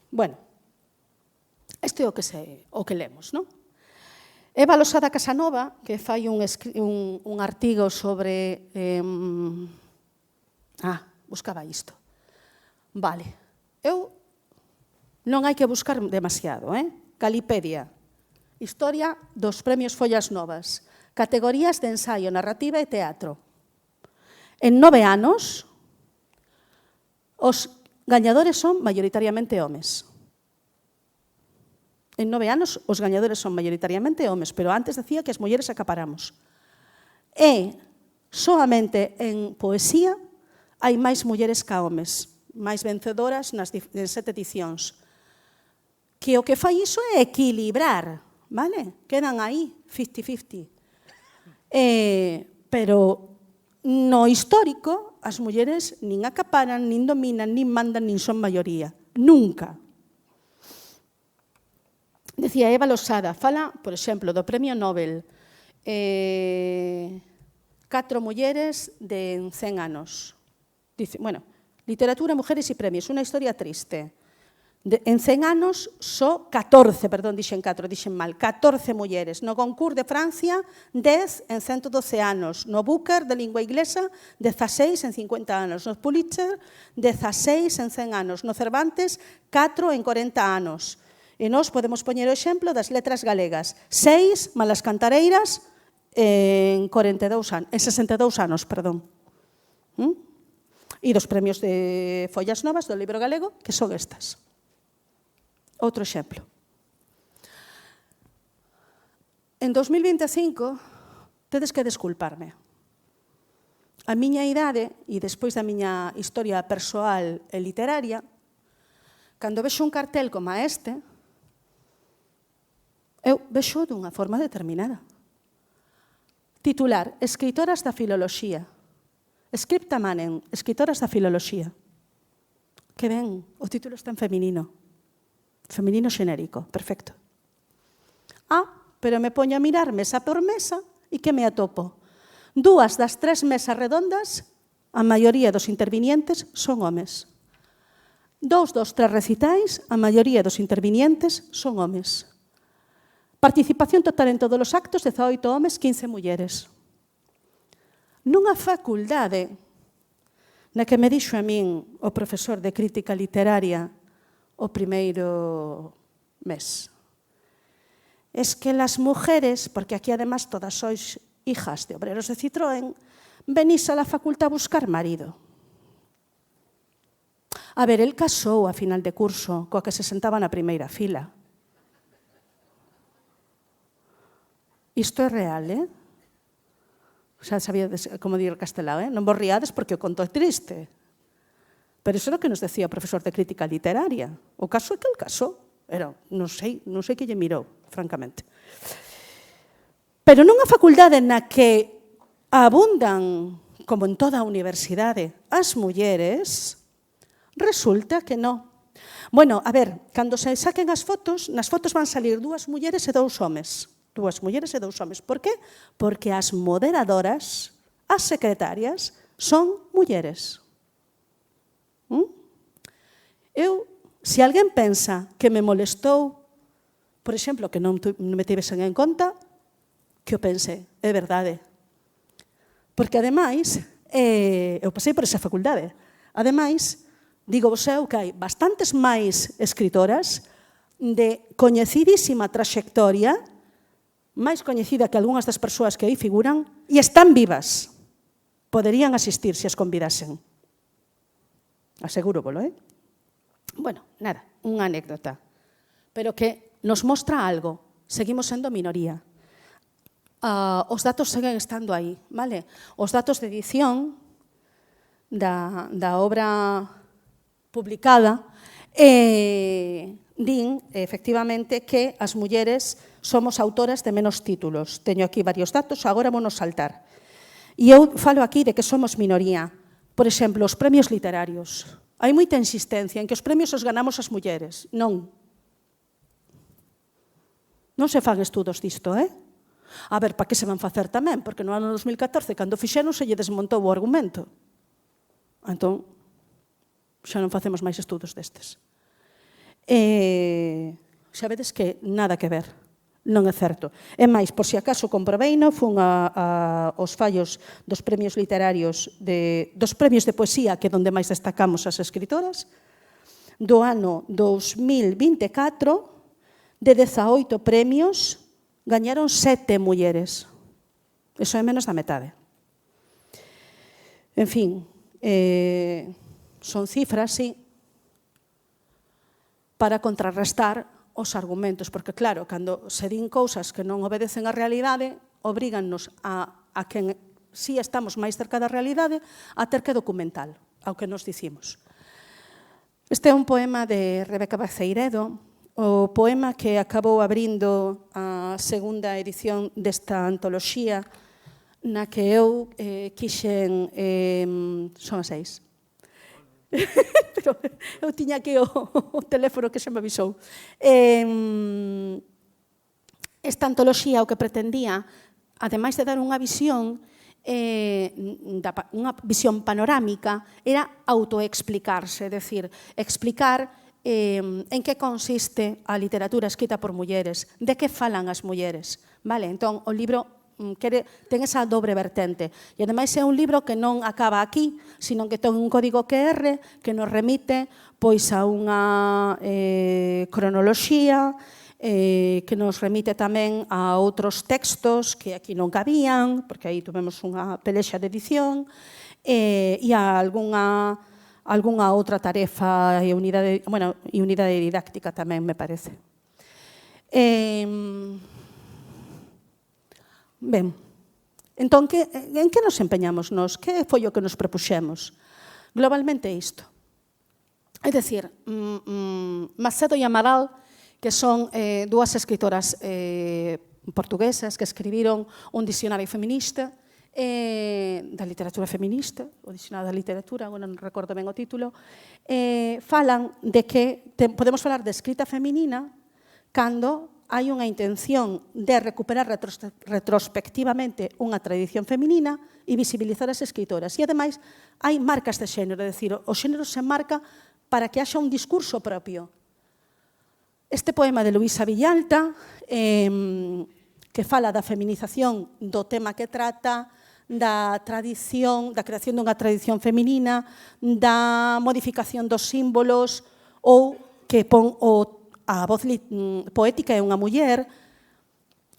B: Bueno, isto é o que lemos, non? Eva Losada Casanova, que fai un artigo sobre... buscaba isto. Vale. Non hai que buscar demasiado, Galipedia. Historia dos premios Follas Novas. Categorías de ensaio, narrativa e teatro. En 9 anos, os gañadores son maioritariamente homes. En 9 anos, os gañadores son maioritariamente homes, pero antes decía que as mulleres acaparamos. E soamente en poesía hai máis mulleres ca homes, máis vencedoras nas 7 edicións. Que o que fai iso é equilibrar, vale? Quedan aí 50-50. Pero no histórico, as mulleres nin acaparan, nin dominan, nin mandan, nin son maioría. Nunca. Decía Eva Losada, fala, por exemplo, do Premio Nobel, 4 mulleres de 100 anos. Dice, bueno, literatura, mujeres e premios, unha historia triste. En 100 anos, só 14, perdón, dixen 4, dixen mal, 14 mulleres. No Goncourt de Francia, 10 en 112 anos. No Booker, de lingua inglesa, 16 en 50 anos. No Pulitzer, 16 en 100 anos. No Cervantes, 4 en 40 anos. E nós podemos poñer o exemplo das letras galegas. 6, malas cantareiras, en 62 anos, perdón. E dos premios de Follas Novas do libro galego, que son estas. Outro exemplo. En 2025, tedes que desculparme. A miña idade, e despois da miña historia persoal e literaria, cando vexo un cartel como este, eu vexo dunha forma determinada. Titular, escritoras da filoloxía. Scripta manen, escritoras da filoloxía. Que ben, o título está en feminino. Feminino xenérico, perfecto. Pero me poño a mirar mesa por mesa e que me atopo? 2 das 3 mesas redondas, a maioría dos intervinientes son homes. 2 dos 3 recitais, a maioría dos intervinientes son homes. Participación total en todos os actos, 18 homes, 15 mulleres. Nunha facultade na que me dixo a min o profesor de crítica literaria o primeiro mes. Es que las mujeres, porque aquí además todas sois hijas de obreros de Citroën, venís a la facultad a buscar marido. A ver, el casou a final de curso coa que se sentaba na primeira fila. Isto é real, Xa sabía como dir Castelao, Non vos riades porque o conto é triste. Pero iso é o que nos decía o profesor de crítica literaria. O caso é que el casou. Non sei que lle mirou, francamente. Pero nunha facultade na que abundan, como en toda a universidade, as mulleres, resulta que non. Bueno, a ver, cando se saquen as fotos, nas fotos van salir 2 mulleres e 2 homes. 2 mulleres e 2 homes. Por qué? Porque as moderadoras, as secretarias, son mulleres. Se alguén pensa que me molestou, por exemplo, que non me tivesen en conta, que o pense, é verdade. Porque, ademais, eu pasei por esa facultade. Ademais, digo vos eu que hai bastantes máis escritoras de coñecidísima traxectoria máis coñecida que algunhas das persoas que aí figuran, e están vivas. Poderían asistir se as convidasen. Asegúrovolo, Bueno, nada, unha anécdota. Pero que nos mostra algo. Seguimos sendo minoría. Os datos seguen estando aí, vale? Os datos de edición da obra publicada din, efectivamente, que as mulleres somos autoras de menos títulos. Teño aquí varios datos, agora vou nos saltar. E eu falo aquí de que somos minoría. Por exemplo, os premios literarios. Hai moita insistencia en que os premios os ganamos as mulleres. Non. Non se fan estudos disto, A ver, para que se van facer tamén? Porque no ano 2014, cando fixeron, se lle desmontou o argumento. Entón, xa non facemos máis estudos destes. Xa vedes que nada que ver. Non é certo. É máis, por si acaso comprobeino, fun aos fallos dos premios literarios, dos premios de poesía, que é onde máis destacamos as escritoras, do ano 2024, de 18 premios, gañaron 7 mulleres. Eso é menos da metade. En fin, son cifras, sí, para contrarrestar os argumentos, porque claro, cando se din cousas que non obedecen á realidade, obrígannos a quen si estamos máis cerca da realidade a ter que documental, ao que nos dicimos. Este é un poema de Rebeca Baceiredo, o poema que acabou abrindo a segunda edición desta antoloxía, na que eu quixen... Son as 6. Pero eu tiña aquí o teléfono que se me avisou. Esta antoloxía o que pretendía, ademais de dar unha visión panorámica, era autoexplicarse, é dicir, explicar en que consiste a literatura escrita por mulleres, de que falan as mulleres. Vale? Entón, o libro ten esa dobre vertente. E, ademais, é un libro que non acaba aquí, sino que ten un código QR que nos remite pois a unha cronoloxía, que nos remite tamén a outros textos que aquí non cabían, porque aí tuvemos unha pelexa de edición, e a algunha outra tarefa e unidade didáctica tamén, me parece. Ben, entón, en que nos empeñamos nós? Que foi o que nos propuxemos? Globalmente isto. É dicir, Macedo e Amaral, que son dúas escritoras portuguesas que escribiron un dicionario feminista, da literatura feminista, o dicionario da literatura, agora non recordo ben o título, falan de que podemos falar de escrita feminina cando hai unha intención de recuperar retrospectivamente unha tradición feminina e visibilizar as escritoras. E, ademais, hai marcas de xénero, é dicir, o xénero se marca para que haxa un discurso propio. Este poema de Luisa Villalta, que fala da feminización do tema que trata, da creación dunha tradición feminina, da modificación dos símbolos, ou que pon a voz poética é unha muller.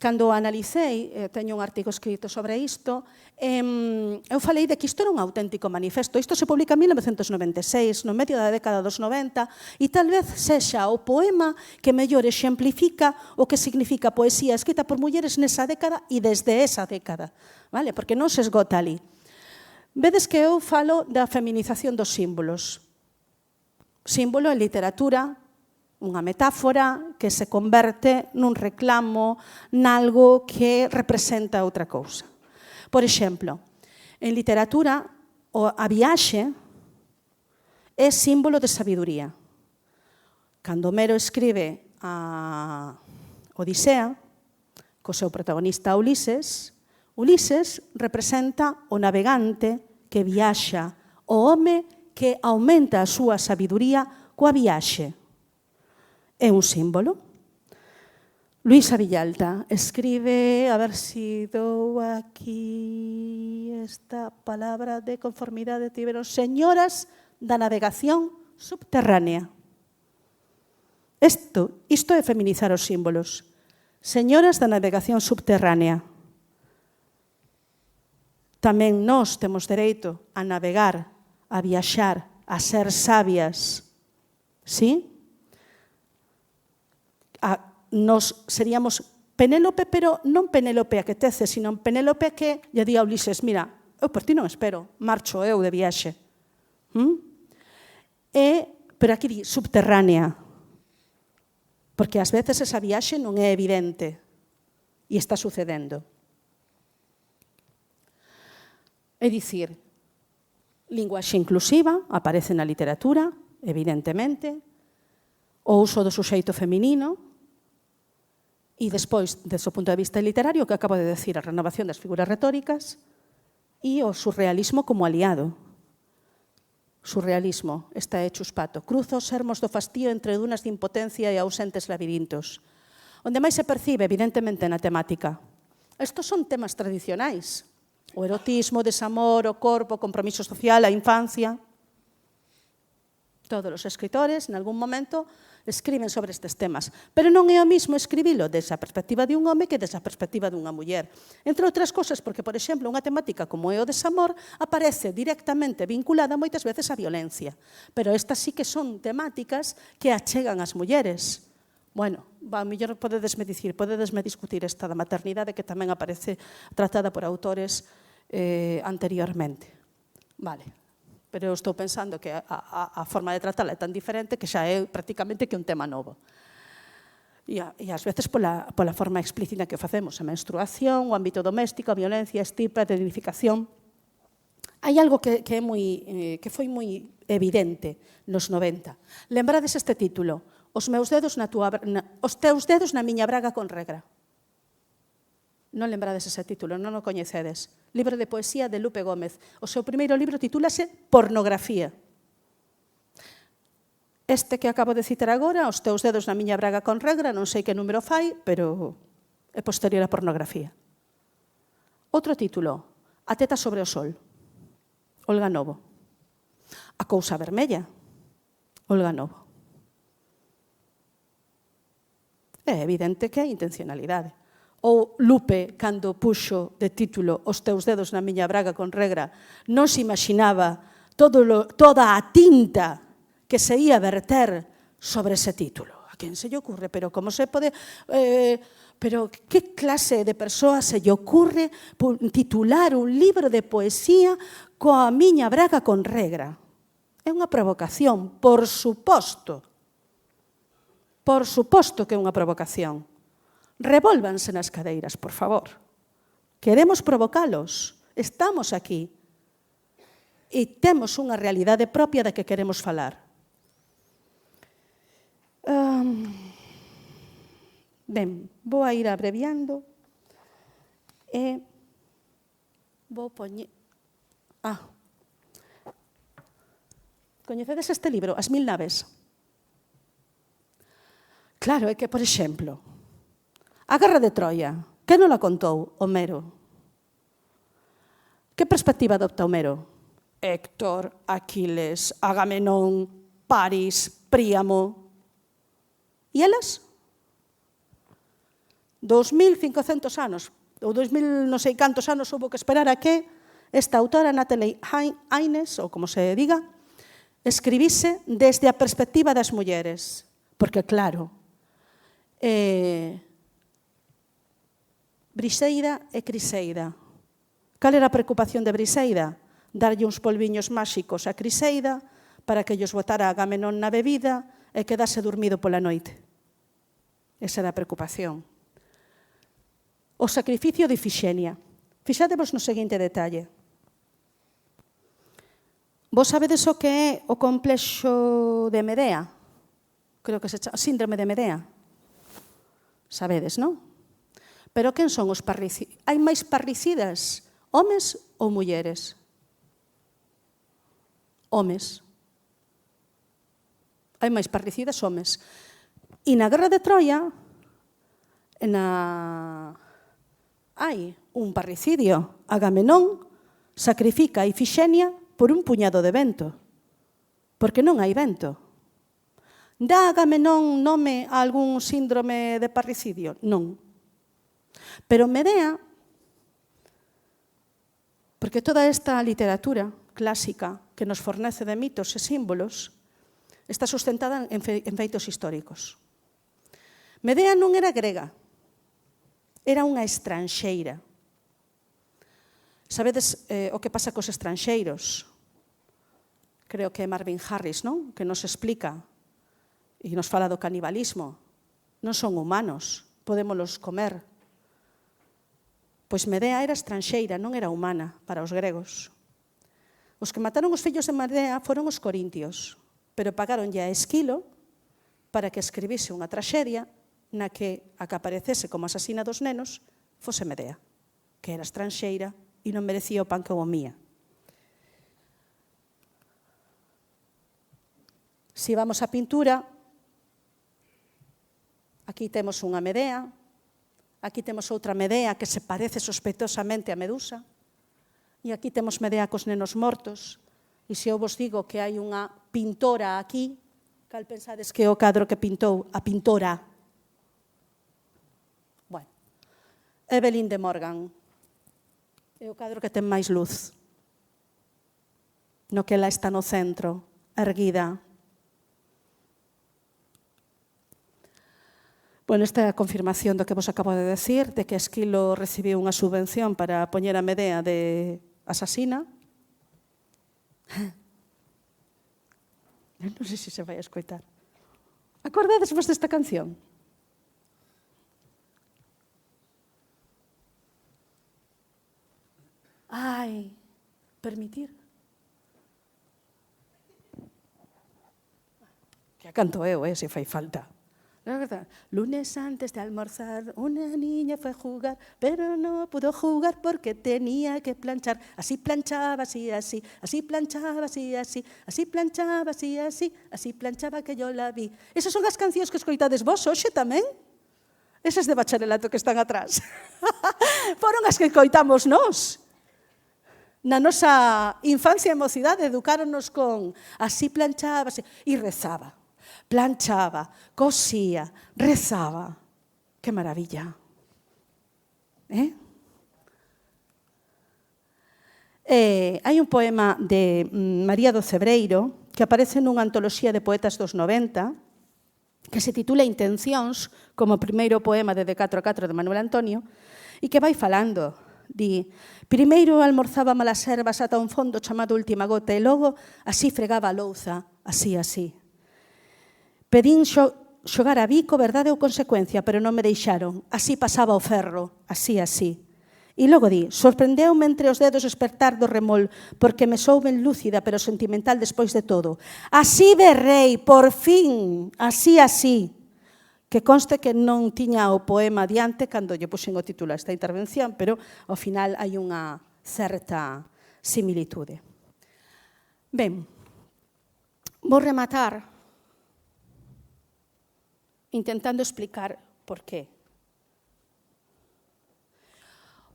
B: Cando analicei, teño un artigo escrito sobre isto, eu falei de que isto era un auténtico manifesto. Isto se publica en 1996, no medio da década dos 90, e tal vez sexa o poema que mellor exemplifica o que significa poesía escrita por mulleres nesa década e desde esa década, vale? Porque non se esgota ali. Vedes que eu falo da feminización dos símbolos. Símbolo en literatura, unha metáfora que se converte nun reclamo, nalgo que representa outra cousa. Por exemplo, en literatura, a viaxe é símbolo de sabiduría. Cando Homero escribe a Odisea, co seu protagonista Ulises, Ulises representa o navegante que viaxa, o home que aumenta a súa sabiduría coa viaxe. É un símbolo. Luisa Villalta escribe, a ver si dou aquí esta palabra de conformidade, tiveron señoras da navegación subterránea. Isto é feminizar os símbolos. Señoras da navegación subterránea, tamén nós temos dereito a navegar, a viaxar, a ser sabias. Sí? Nos seríamos Penélope, pero non Penélope a que tece, sino Penélope que lle di a Ulises, mira, eu por ti non espero, marcho eu de viaxe. Pero aquí di subterránea, porque ás veces esa viaxe non é evidente e está sucedendo. É dicir, linguaxe inclusiva aparece na literatura, evidentemente, o uso do suxeito feminino, e despois, desde o punto de vista literario, que acabo de decir, a renovación das figuras retóricas e o surrealismo como aliado. Surrealismo, está hecho Chuspato. Cruza os sermos do fastío entre dunas de impotencia e ausentes labirintos. Onde máis se percibe, evidentemente, na temática. Estos son temas tradicionais. O erotismo, o desamor, o corpo, o compromiso social, a infancia. Todos os escritores, en algún momento, escriben sobre estes temas. Pero non é o mismo escribilo desde a perspectiva de un home que desde a perspectiva dunha muller. Entre outras cosas, porque, por exemplo, unha temática como é o desamor aparece directamente vinculada moitas veces á violencia. Pero estas sí que son temáticas que achegan as mulleres. Bueno, a mellor podedesme discutir esta da maternidade que tamén aparece tratada por autores anteriormente. Vale. Pero eu estou pensando que a forma de tratarla é tan diferente que xa é prácticamente que un tema novo. E ás veces pola forma explícita que facemos, a menstruación, o ámbito doméstico, a violencia, a estipa, a dignificación. Hai algo que foi moi evidente nos 90. Lembrades este título, Os teus dedos na miña braga con regra. Non lembrades ese título, non o coñecedes. Libro de poesía de Lupe Gómez. O seu primeiro libro titúlase Pornografía. Este que acabo de citar agora, Os teus dedos na miña braga con regra, non sei que número fai, pero é posterior á pornografía. Outro título, A teta sobre o sol. Olga Novo. A cousa vermella. Olga Novo. É evidente que hai intencionalidade. Ou Lupe, cando puxo de título Os teus dedos na miña braga con regra, non se imaginaba toda a tinta que se ia verter sobre ese título. A quen se lle ocurre? Pero como se pode... Pero que clase de persoa se lle ocurre titular un libro de poesía coa miña braga con regra? É unha provocación, por suposto. Por suposto que é unha provocación. Revólvanse nas cadeiras, por favor. Queremos provocalos. Estamos aquí. E temos unha realidade propia da que queremos falar. Ben, vou a ir abreviando e vou poñer... Coñecedes este libro, As 1000 naves? Claro, é que, por exemplo, a Guerra de Troia, que non la contou Homero? Que perspectiva adopta Homero? Héctor, Aquiles, Agamenón, Paris, Príamo. E elas? 2500 anos, ou 2000 non sei cantos anos houve que esperar a que esta autora, Natalie Haynes, ou como se diga, escribise desde a perspectiva das mulleres. Porque, claro, Briseida e Criseida. Cal era a preocupación de Briseida? Darlle uns polviños máxicos a Criseida para que llos botara a Agamenón na bebida e quedase dormido pola noite. Esa era a preocupación. O sacrificio de Ifixenia. Fixadevos no seguinte detalle. Vos sabedes o que é o complexo de Medea? Creo que se chama síndrome de Medea. Sabedes, non? Pero quen son os parricidas? Hai máis parricidas, homes ou mulleres? Homes. Hai máis parricidas, homes. E na Guerra de Troia hai un parricidio. Agamenón sacrifica a Ifixenia por un puñado de vento. Porque non hai vento. Dá Agamenón nome a algún síndrome de parricidio? Non. Pero Medea, porque toda esta literatura clásica que nos fornece de mitos e símbolos está sustentada en feitos históricos. Medea non era grega, era unha estranxeira. Sabedes o que pasa cos estranxeiros? Creo que é Marvin Harris, non? Que nos explica e nos fala do canibalismo. Non son humanos, podémolos comer. Pois Medea era estranxeira, non era humana para os gregos. Os que mataron os fillos de Medea foron os corintios, pero pagaronlle a Esquilo para que escribise unha traxedia na que a que aparecese como asasina dos nenos fose Medea, que era estranxeira e non merecía o pan que comía. Se vamos á pintura, aquí temos unha Medea, aquí temos outra Medea que se parece sospeitosamente a Medusa, e aquí temos Medea cos nenos mortos, e se eu vos digo que hai unha pintora aquí, cal pensades que é o cadro que pintou a pintora? Bueno, Evelyn de Morgan. É o cadro que ten máis luz, no que ela está no centro, erguida. Bueno, esta é a confirmación do que vos acabo de decir, de que Esquilo recibiu unha subvención para poñer a Medea de asasina. Non sei se se vai a escoitar. Acordades vos desta canción? Ai, permitir. Que a canto eu, se fai falta. Lunes antes de almorzar, una niña fue a jugar, pero no pudo jugar porque tenía que planchar. Así planchaba, así, así, así planchaba, así, así, así planchaba, así, así, así planchaba que yo la vi. Esas son as cancións que escoitades vos hoxe tamén? Esas de bacharelato que están atrás. Foron as que escoitamos nós. Na nosa infancia e mocidade educáronos con así planchaba, así, e rezaba. Planchaba, cosía, rezaba. ¡Qué maravilla! Hai un poema de María do Cebreiro que aparece nunha antoloxía de poetas dos 90 que se titula Intencións, como primeiro poema de 4x4 de Manuel Antonio, e que vai falando. Di, primeiro almorzaba malas ervas ata un fondo chamado Última Gota e logo así fregaba a louza, así, así. Pedín xogar a bico, verdade ou consecuencia, pero non me deixaron. Así pasaba o ferro, así, así. E logo di, sorprendeume entre os dedos despertar do remol, porque me souben lúcida, pero sentimental despois de todo. Así berrei, por fin, así, así. Que conste que non tiña o poema adiante cando lle puxen o título a esta intervención, pero ao final hai unha certa similitude. Ben, vou rematar intentando explicar por qué.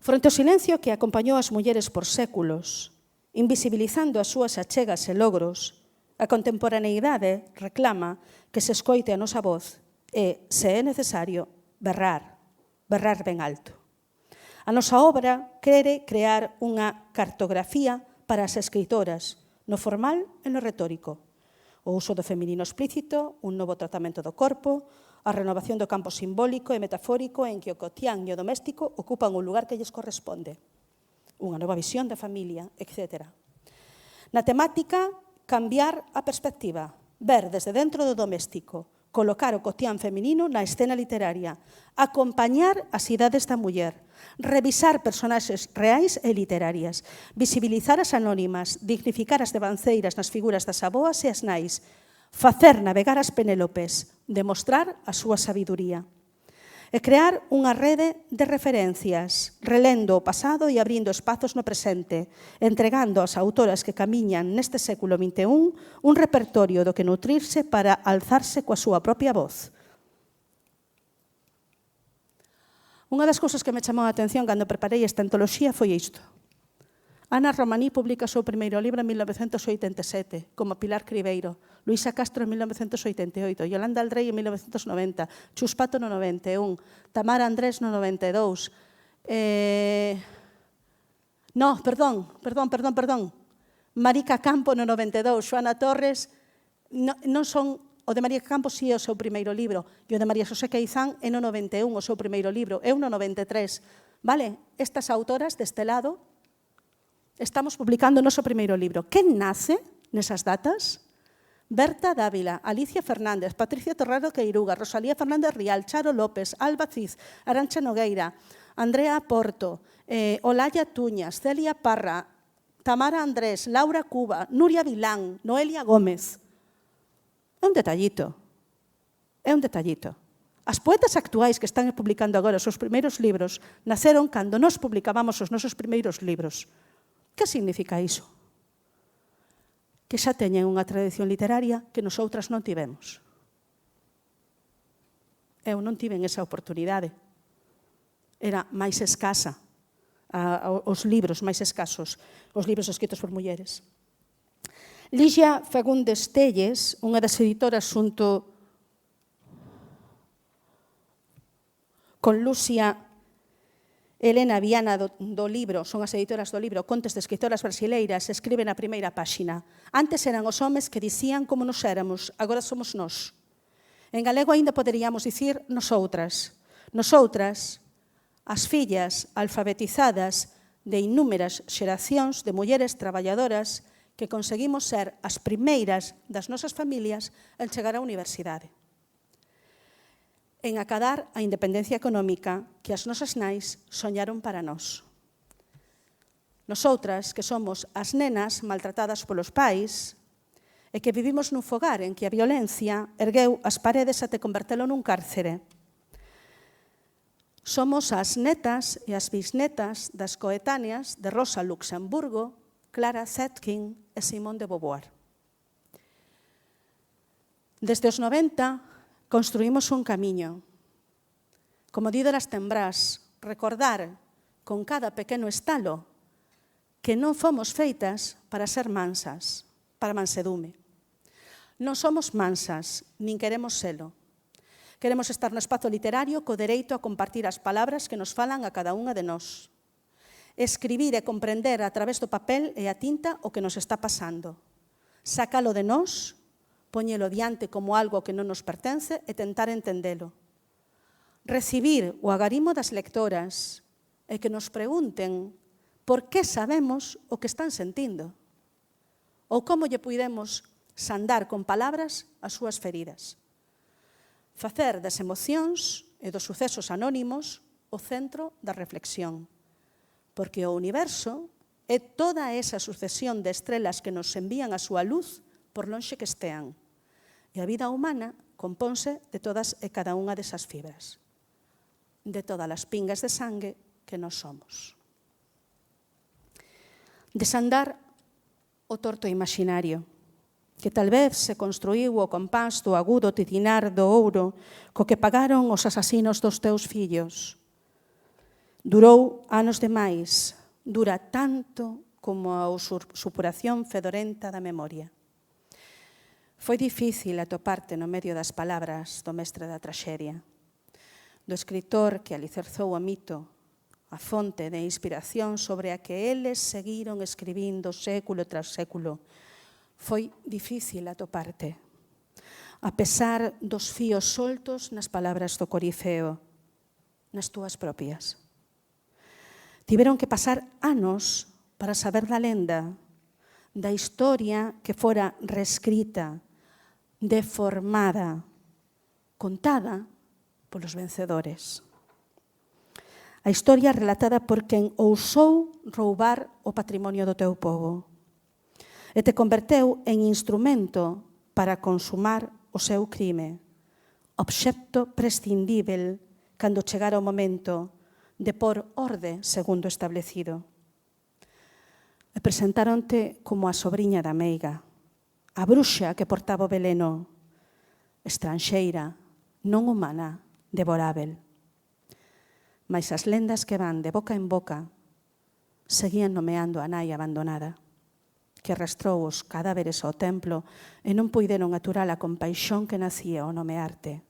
B: Fronte ao silencio que acompañou as mulleres por séculos, invisibilizando as súas achegas e logros, a contemporaneidade reclama que se escoite a nosa voz e, se é necesario, berrar ben alto. A nosa obra quere crear unha cartografía para as escritoras, no formal e no retórico. O uso do feminino explícito, un novo tratamento do corpo, a renovación do campo simbólico e metafórico en que o cotián e o doméstico ocupan o lugar que lles corresponde. Unha nova visión da familia, etc. Na temática, cambiar a perspectiva, ver desde dentro do doméstico, colocar o cotián feminino na escena literaria, acompañar as idades da muller, revisar personaxes reais e literarias, visibilizar as anónimas, dignificar as devanceiras nas figuras das aboas e as nais, facer navegar as Penélopes, demostrar a súa sabiduría. E crear unha rede de referencias, relendo o pasado e abrindo espazos no presente, entregando ás autoras que camiñan neste século XXI un repertorio do que nutrirse para alzarse coa súa propia voz. Unha das cousas que me chamou a atención cando preparei esta antoloxía foi isto. Ana Romaní publica o seu primeiro libro en 1987, como Pilar Cribeiro. Luisa Castro en 1988, Yolanda Aldrey en 1990, Chus Pato no 91, Tamara Andrés no 92. Marica Campo no 92, Xoana Torres, non son, o de Marica Campo si é o seu primeiro libro, e o de María Xosé Queizán é no 91 o seu primeiro libro, eu no 93. Vale? Estas autoras deste lado estamos publicando o noso primeiro libro. Quen nace nesas datas? Berta Dávila, Alicia Fernández, Patricia Torrado Queiruga, Rosalía Fernández Rial, Charo López, Alba Cid, Arantxa Nogueira, Andrea Porto, Olaya Tuñas, Celia Parra, Tamara Andrés, Laura Cuba, Nuria Vilán, Noelia Gómez. É un detallito. É un detallito. As poetas actuais que están publicando agora os seus primeiros libros naceron cando nós publicábamos os nosos primeiros libros. Que significa iso? Que xa teñen unha tradición literaria que nosoutras non tivemos. Eu non tiven esa oportunidade. Era máis escasa, os libros máis escasos, os libros escritos por mulleres. Ligia Fagundes Telles, unha das editoras xunto con Lucia Elena Viana do libro, son as editoras do libro Contes de escritoras brasileiras, escribe na primeira páxina. Antes eran os homes que dicían como nos éramos, agora somos nós. En galego aínda poderíamos dicir nosoutras. Nosoutras, as fillas alfabetizadas de inúmeras xeracións de mulleres traballadoras que conseguimos ser as primeiras das nosas familias en chegar á universidade. En acadar a independencia económica que as nosas nais soñaron para nós. Nosoutras, que somos as nenas maltratadas polos pais e que vivimos nun fogar en que a violencia ergueu as paredes até convertelo nun cárcere. Somos as netas e as bisnetas das coetáneas de Rosa Luxemburgo, Clara Zetkin e Simone de Beauvoir. Desde os 90, construímos un camiño. Como di Doras Tembrás, recordar con cada pequeno estalo que non fomos feitas para ser mansas, para mansedume. Non somos mansas, nin queremos selo. Queremos estar no espazo literario co dereito a compartir as palabras que nos falan a cada unha de nós. Escribir e comprender a través do papel e a tinta o que nos está pasando. Sácalo de nós, poñelo diante como algo que non nos pertence e tentar entendelo. Recibir o agarimo das lectoras e que nos pregunten por que sabemos o que están sentindo ou como lle puidemos sandar con palabras as súas feridas. Facer das emocións e dos sucesos anónimos o centro da reflexión, porque o universo é toda esa sucesión de estrelas que nos envían a súa luz por lonxe que estean. E a vida humana compónse de todas e cada unha desas fibras, de todas as pingas de sangue que nós somos. Desandar o torto imaginario, que tal vez se construíu o compás do agudo titinar do ouro co que pagaron os asasinos dos teus fillos. Durou anos demais, dura tanto como a supuración fedorenta da memoria. Foi difícil atoparte no medio das palabras do mestre da traxedia, do escritor que alicerzou o mito, a fonte de inspiración sobre a que eles seguiron escribindo século tras século. Foi difícil atoparte, a pesar dos fíos soltos nas palabras do Corifeo, nas túas propias. Tiveron que pasar anos para saber da lenda, da historia que fora reescrita, deformada, contada polos vencedores. A historia relatada por quen ousou roubar o patrimonio do teu povo e te converteu en instrumento para consumar o seu crime, obxecto prescindível cando chegara o momento de pôr orde segundo establecido. E presentáronte como a sobriña da meiga, a bruxa que portaba o veleno, estranxeira, non humana, devorável. Mais as lendas que van de boca en boca seguían nomeando a nai abandonada, que arrastrou os cadáveres ao templo e non puideron aturar a compaixón que nacía ao nomearte.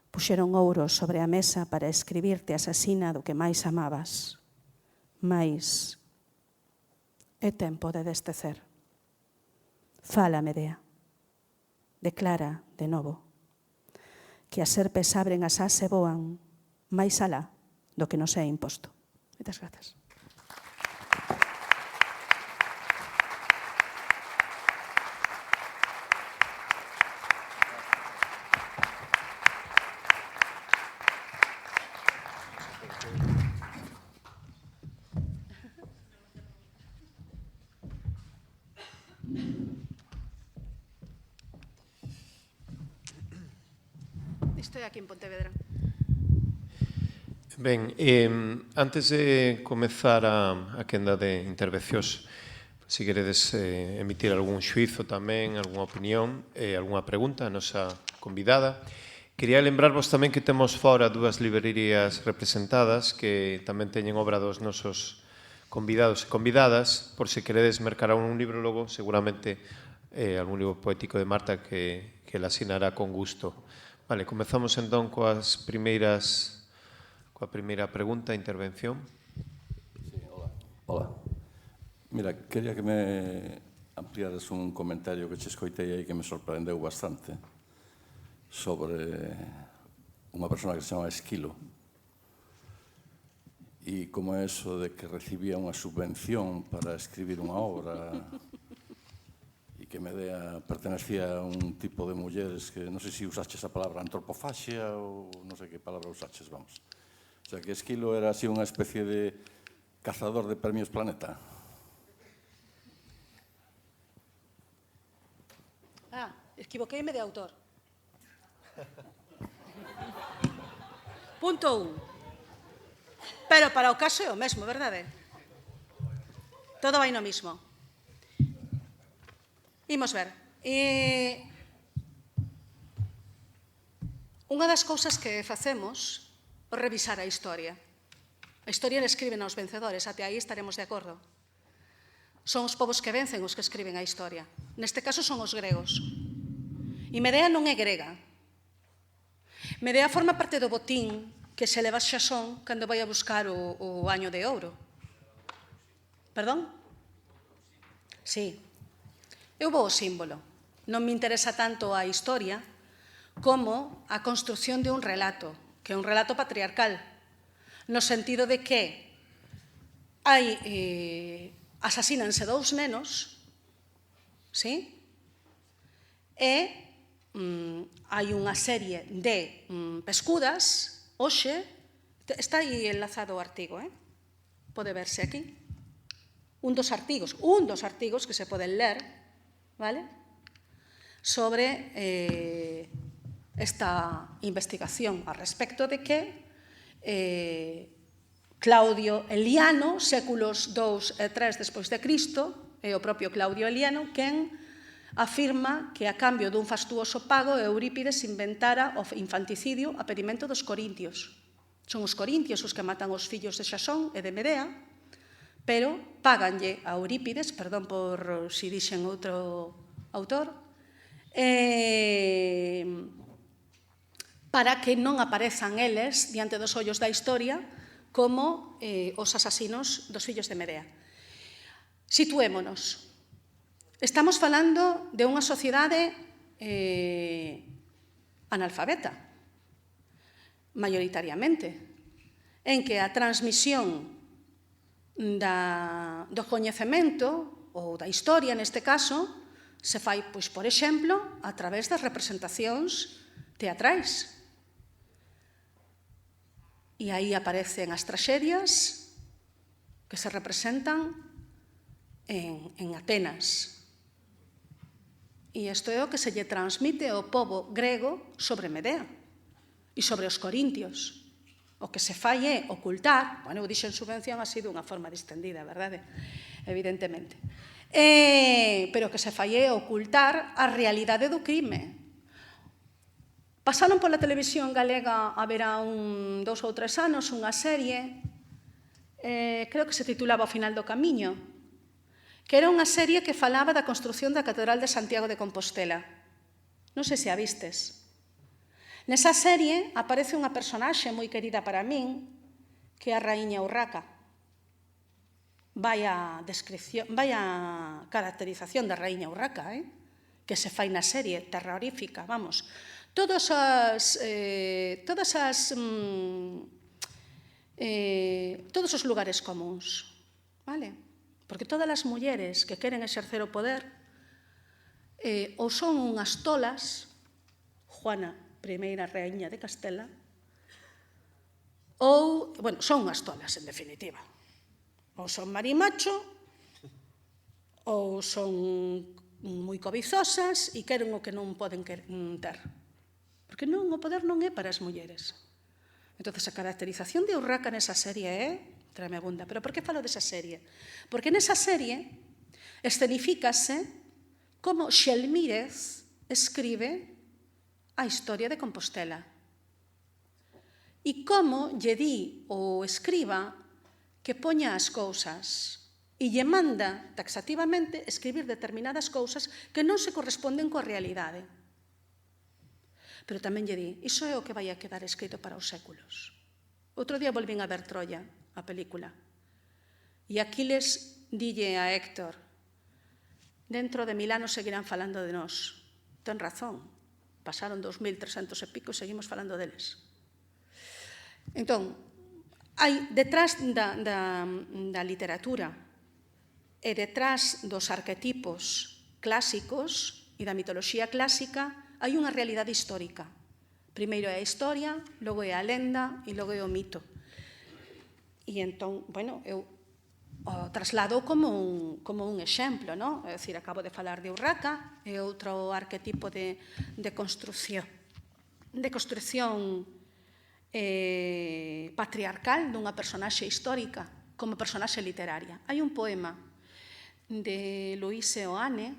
B: Puxeron ouro sobre a mesa para escribirte asasina do que máis amabas. Mais é tempo de destecer. Fala, Medea. Declara, de novo, que as serpes abren as ás e voan máis alá do que nos é imposto. Moitas grazas. Estoy aquí en Pontevedra.
A: Ben, antes de comezar a quenda de intervencións, se queredes emitir algún xuizo tamén, algunha opinión, algunha pregunta a nosa convidada. Quería lembrarvos tamén que temos fora dúas librerías representadas que tamén teñen obra dos nosos convidados e convidadas, por se queredes mercar un libro logo, seguramente algún libro poético de Marta que la asinará con gusto. Vale, comezamos entón coa primeira pregunta, intervención.
C: Sí, hola. Mira, quería que me ampliaras un comentario que che escoitei aí que me sorprendeu bastante sobre unha persona que se chama Esquilo e como é eso de que recibía unha subvención para escribir unha obra e que Medea pertenecía a un tipo de mulleres que non sei se usaches a palabra antropofaxia ou non sei que palabra usaches, vamos. O sea, que Esquilo era así unha especie de cazador de premios Planeta.
B: Equivoqueime de autor. Punto 1. Pero para o caso é o mesmo, verdade? Todo vai no mismo. Imos ver. Unha das cousas que facemos é revisar a historia. A historia escriben aos vencedores, até aí estaremos de acordo. Son os povos que vencen os que escriben a historia. Neste caso son os gregos. E Medea non é grega. Medea forma parte do botín que se leva Xasón cando vai a buscar o año de ouro. Perdón? Sí. Eu vou ao símbolo. Non me interesa tanto a historia como a construción de un relato, que é un relato patriarcal, no sentido de que asasínanse dous nenos, sí? E hai unha serie de pescudas, hoxe, está aí enlazado o artigo, pode verse aquí, un dos artigos que se poden ler, vale? Sobre esta investigación a respecto de que Claudio Eliano, séculos 2 e 3 despois de Cristo, é o propio Claudio Eliano quen afirma que a cambio dun fastuoso pago Eurípides inventara o infanticidio a pedimento dos corintios. Son os corintios os que matan os fillos de Xasón e de Medea, pero páganlle a Eurípides, perdón por si dixen outro autor, para que non aparezan eles diante dos ollos da historia como os asasinos dos fillos de Medea. Situémonos. Estamos falando de unha sociedade analfabeta, maioritariamente, en que a transmisión do coñecemento ou da historia, neste caso, se fai, pois, por exemplo, a través das representacións teatrais. E aí aparecen as traxedias que se representan en Atenas. E isto é o que se lle transmite ao pobo grego sobre Medea e sobre os corintios. O que se fai é ocultar, eu dixen subvención, ha sido unha forma distendida, verdade? Evidentemente. Pero o que se fai é ocultar a realidade do crime. Pasaron pola televisión galega haberá 2 ou 3 anos unha serie creo que se titulaba O final do camiño, que era unha serie que falaba da construción da Catedral de Santiago de Compostela. Non sei se a vistes. Nesa serie aparece unha personaxe moi querida para min, que é a Raíña Urraca. Vaya caracterización da Raíña Urraca, que se fai na serie, terrorífica, vamos. Todos os lugares comuns, vale? Porque todas as mulleres que queren exercer o poder ou son unhas tolas, Juana, primeira raíña de Castela, ou, bueno, son unhas tolas, en definitiva. Ou son marimacho, ou son moi cobizosas e queren o que non poden ter. Porque non, o poder non é para as mulleres. Entón, a caracterización de Urraca nesa serie é tremebunda. Pero por que falo desa serie? Porque nesa serie escenifícase como Xelmírez escribe a historia de Compostela e como lle di o escriba que poña as cousas e lle manda taxativamente escribir determinadas cousas que non se corresponden coa realidade. Pero tamén lle di, iso é o que vai a quedar escrito para os séculos. Outro día volvín a ver Troia, a película. E Aquiles dille a Héctor, dentro de 1000 anos seguirán falando de nós. Ten razón, pasaron 2300 e pico e seguimos falando deles. Entón, hai detrás da literatura e detrás dos arquetipos clásicos e da mitoloxía clásica hai unha realidade histórica. Primeiro é a historia, logo é a lenda e logo é o mito. E entón, bueno, eu o traslado como un exemplo, non? É dicir, acabo de falar de Urraca, é outro arquetipo de construcción patriarcal dunha personaxe histórica como personaxe literaria. Hai un poema de Luís Seoane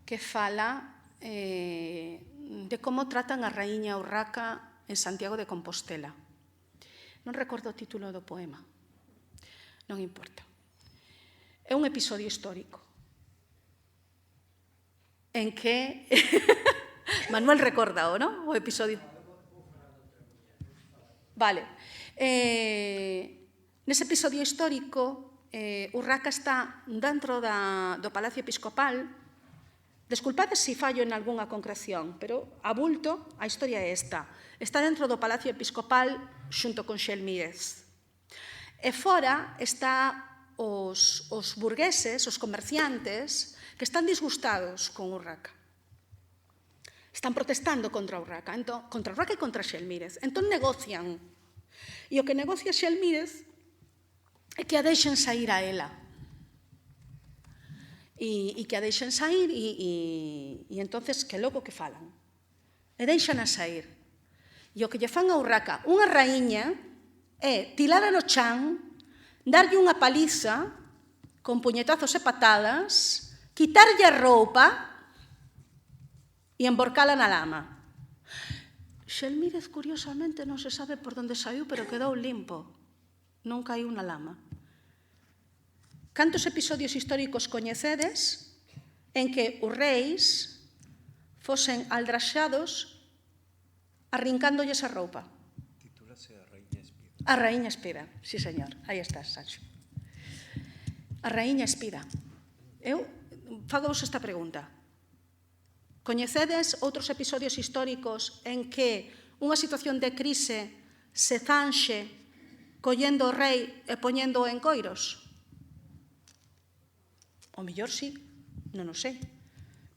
B: que fala de como tratan a raíña Urraca en Santiago de Compostela. Non recordo o título do poema, non importa. É un episodio histórico en que... Manuel recórdao, non? O episodio... Vale. Nese episodio histórico, Urraca está dentro do Palacio Episcopal. Desculpade se fallo en algunha concreción, pero a bulto a historia é esta. Está dentro do Palacio Episcopal xunto con Xelmírez. E fora está os burgueses, os comerciantes, que están disgustados con Urraca. Están protestando contra Urraca e contra Xelmírez. Entón negocian. E o que negocia Xelmírez é que a deixen sair a ela. E que a deixen sair e entonces que logo que falan. E deixan a sair. E o que lle fan a Urraca, unha raíña, é tilara no chan, darlle unha paliza con puñetazos e patadas, quitarlle a roupa e emborcala na lama. Xelmírez, curiosamente, non se sabe por onde saiu, pero quedou limpo. Non caiu na lama. Cantos episodios históricos coñecedes en que os reis fosen aldraxados arrincándolles a roupa?
A: Titúlase A Raíña Espida.
B: A Raíña Espida, sí, señor. Aí estás, Sancho. A Raíña Espida. Eu fago-vos esta pregunta. Coñecedes outros episodios históricos en que unha situación de crise se zanxe collendo o rei e poñendo en coiros? O mellor sí, non o sei.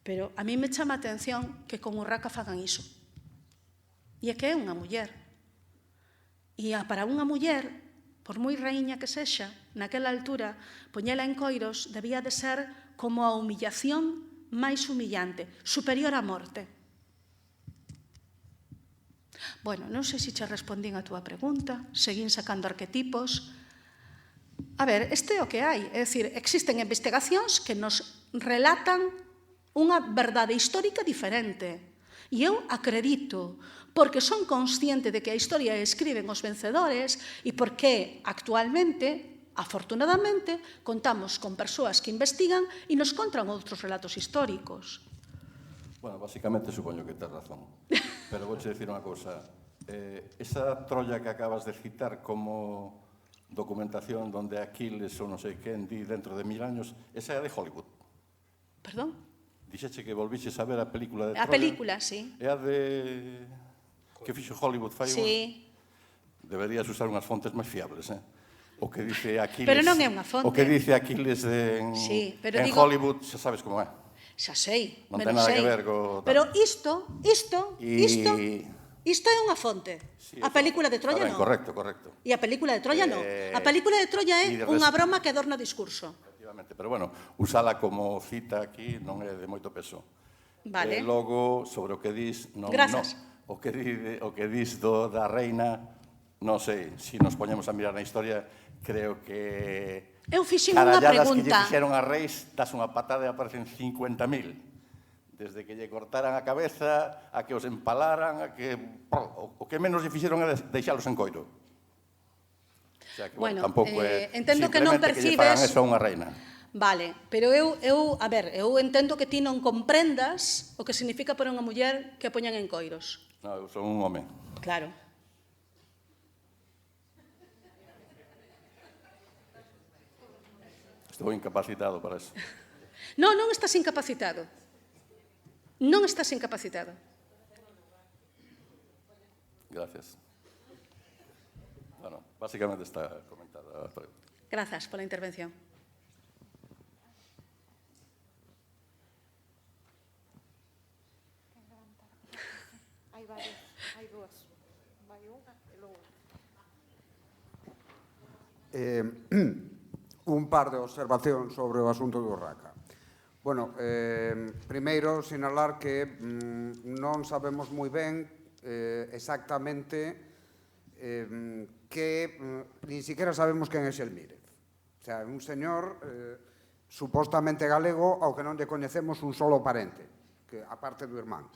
B: Pero a mí me chama a atención que con Urraca fagan iso. E é que é unha muller. E para unha muller, por moi raíña que sexa, naquela altura, poñela en coiros debía de ser como a humillación máis humillante, superior á morte. Bueno, non sei se che respondín a túa pregunta, seguín sacando arquetipos. A ver, este é o que hai, é dicir, existen investigacións que nos relatan unha verdade histórica diferente. E eu acredito, porque son consciente de que a historia escriben os vencedores e porque actualmente, afortunadamente, contamos con persoas que investigan e nos contan outros relatos históricos.
C: Bueno, basicamente supoño que tens razón. Pero vou te decir unha cousa. Esa Troya que acabas de citar como documentación donde Aquiles ou non sei quen di dentro de 1000 años, esa é de Hollywood.
B: Perdón?
C: Dixeche que volviches a ver a película de Troya.
B: A película, sí.
C: É a de... que fixo Hollywood fai
B: Sí.
C: Deberías usar unhas fontes máis fiables, O que dice Aquiles...
B: Pero non é unha fonte.
C: O que dice Aquiles en Hollywood, xa sabes como é.
B: Xa sei,
C: Non ten nada que ver co...
B: Pero isto é unha fonte. A película de Troya non.
C: Correcto.
B: E a película de Troya non. A película de Troya é unha broma que adorna o discurso.
C: Efectivamente, pero bueno, usala como cita aquí non é de moito peso.
B: Vale.
C: Logo, sobre o que dis...
B: Grazas.
C: O que dis da reina, non sei, se nos poñemos a mirar na historia, creo que...
B: Eu fixen unha pregunta.
C: Caralladas que lle fixeron a reis, das unha patada e aparecen 50.000. Desde que lle cortaran a cabeza, a que os empalaran, a que... O que menos lle fixeron é deixalos en coiro. O sea, que,
B: Bueno,
C: tampouco é
B: entendo que non
C: simplemente que lle fagan
B: percibes...
C: eso a unha reina.
B: Vale, pero eu entendo que ti non comprendas o que significa para unha muller que a poñan en coiros.
C: Non, eu son un home.
B: Claro.
C: Estou incapacitado para eso.
B: Non estás incapacitado. Non estás incapacitado.
C: Gracias. Bueno, básicamente está comentada a pregunta.
B: Grazas pola intervención.
D: Hai dúas. Vai unha e logo.
E: Un par de observacións sobre o asunto do Urraca. Bueno, primeiro, sinalar que non sabemos moi ben exactamente que nin siquiera sabemos quen é Xelmírez. O sea, un señor supostamente galego ao que non lle coñecemos un solo parente, que aparte do irmán.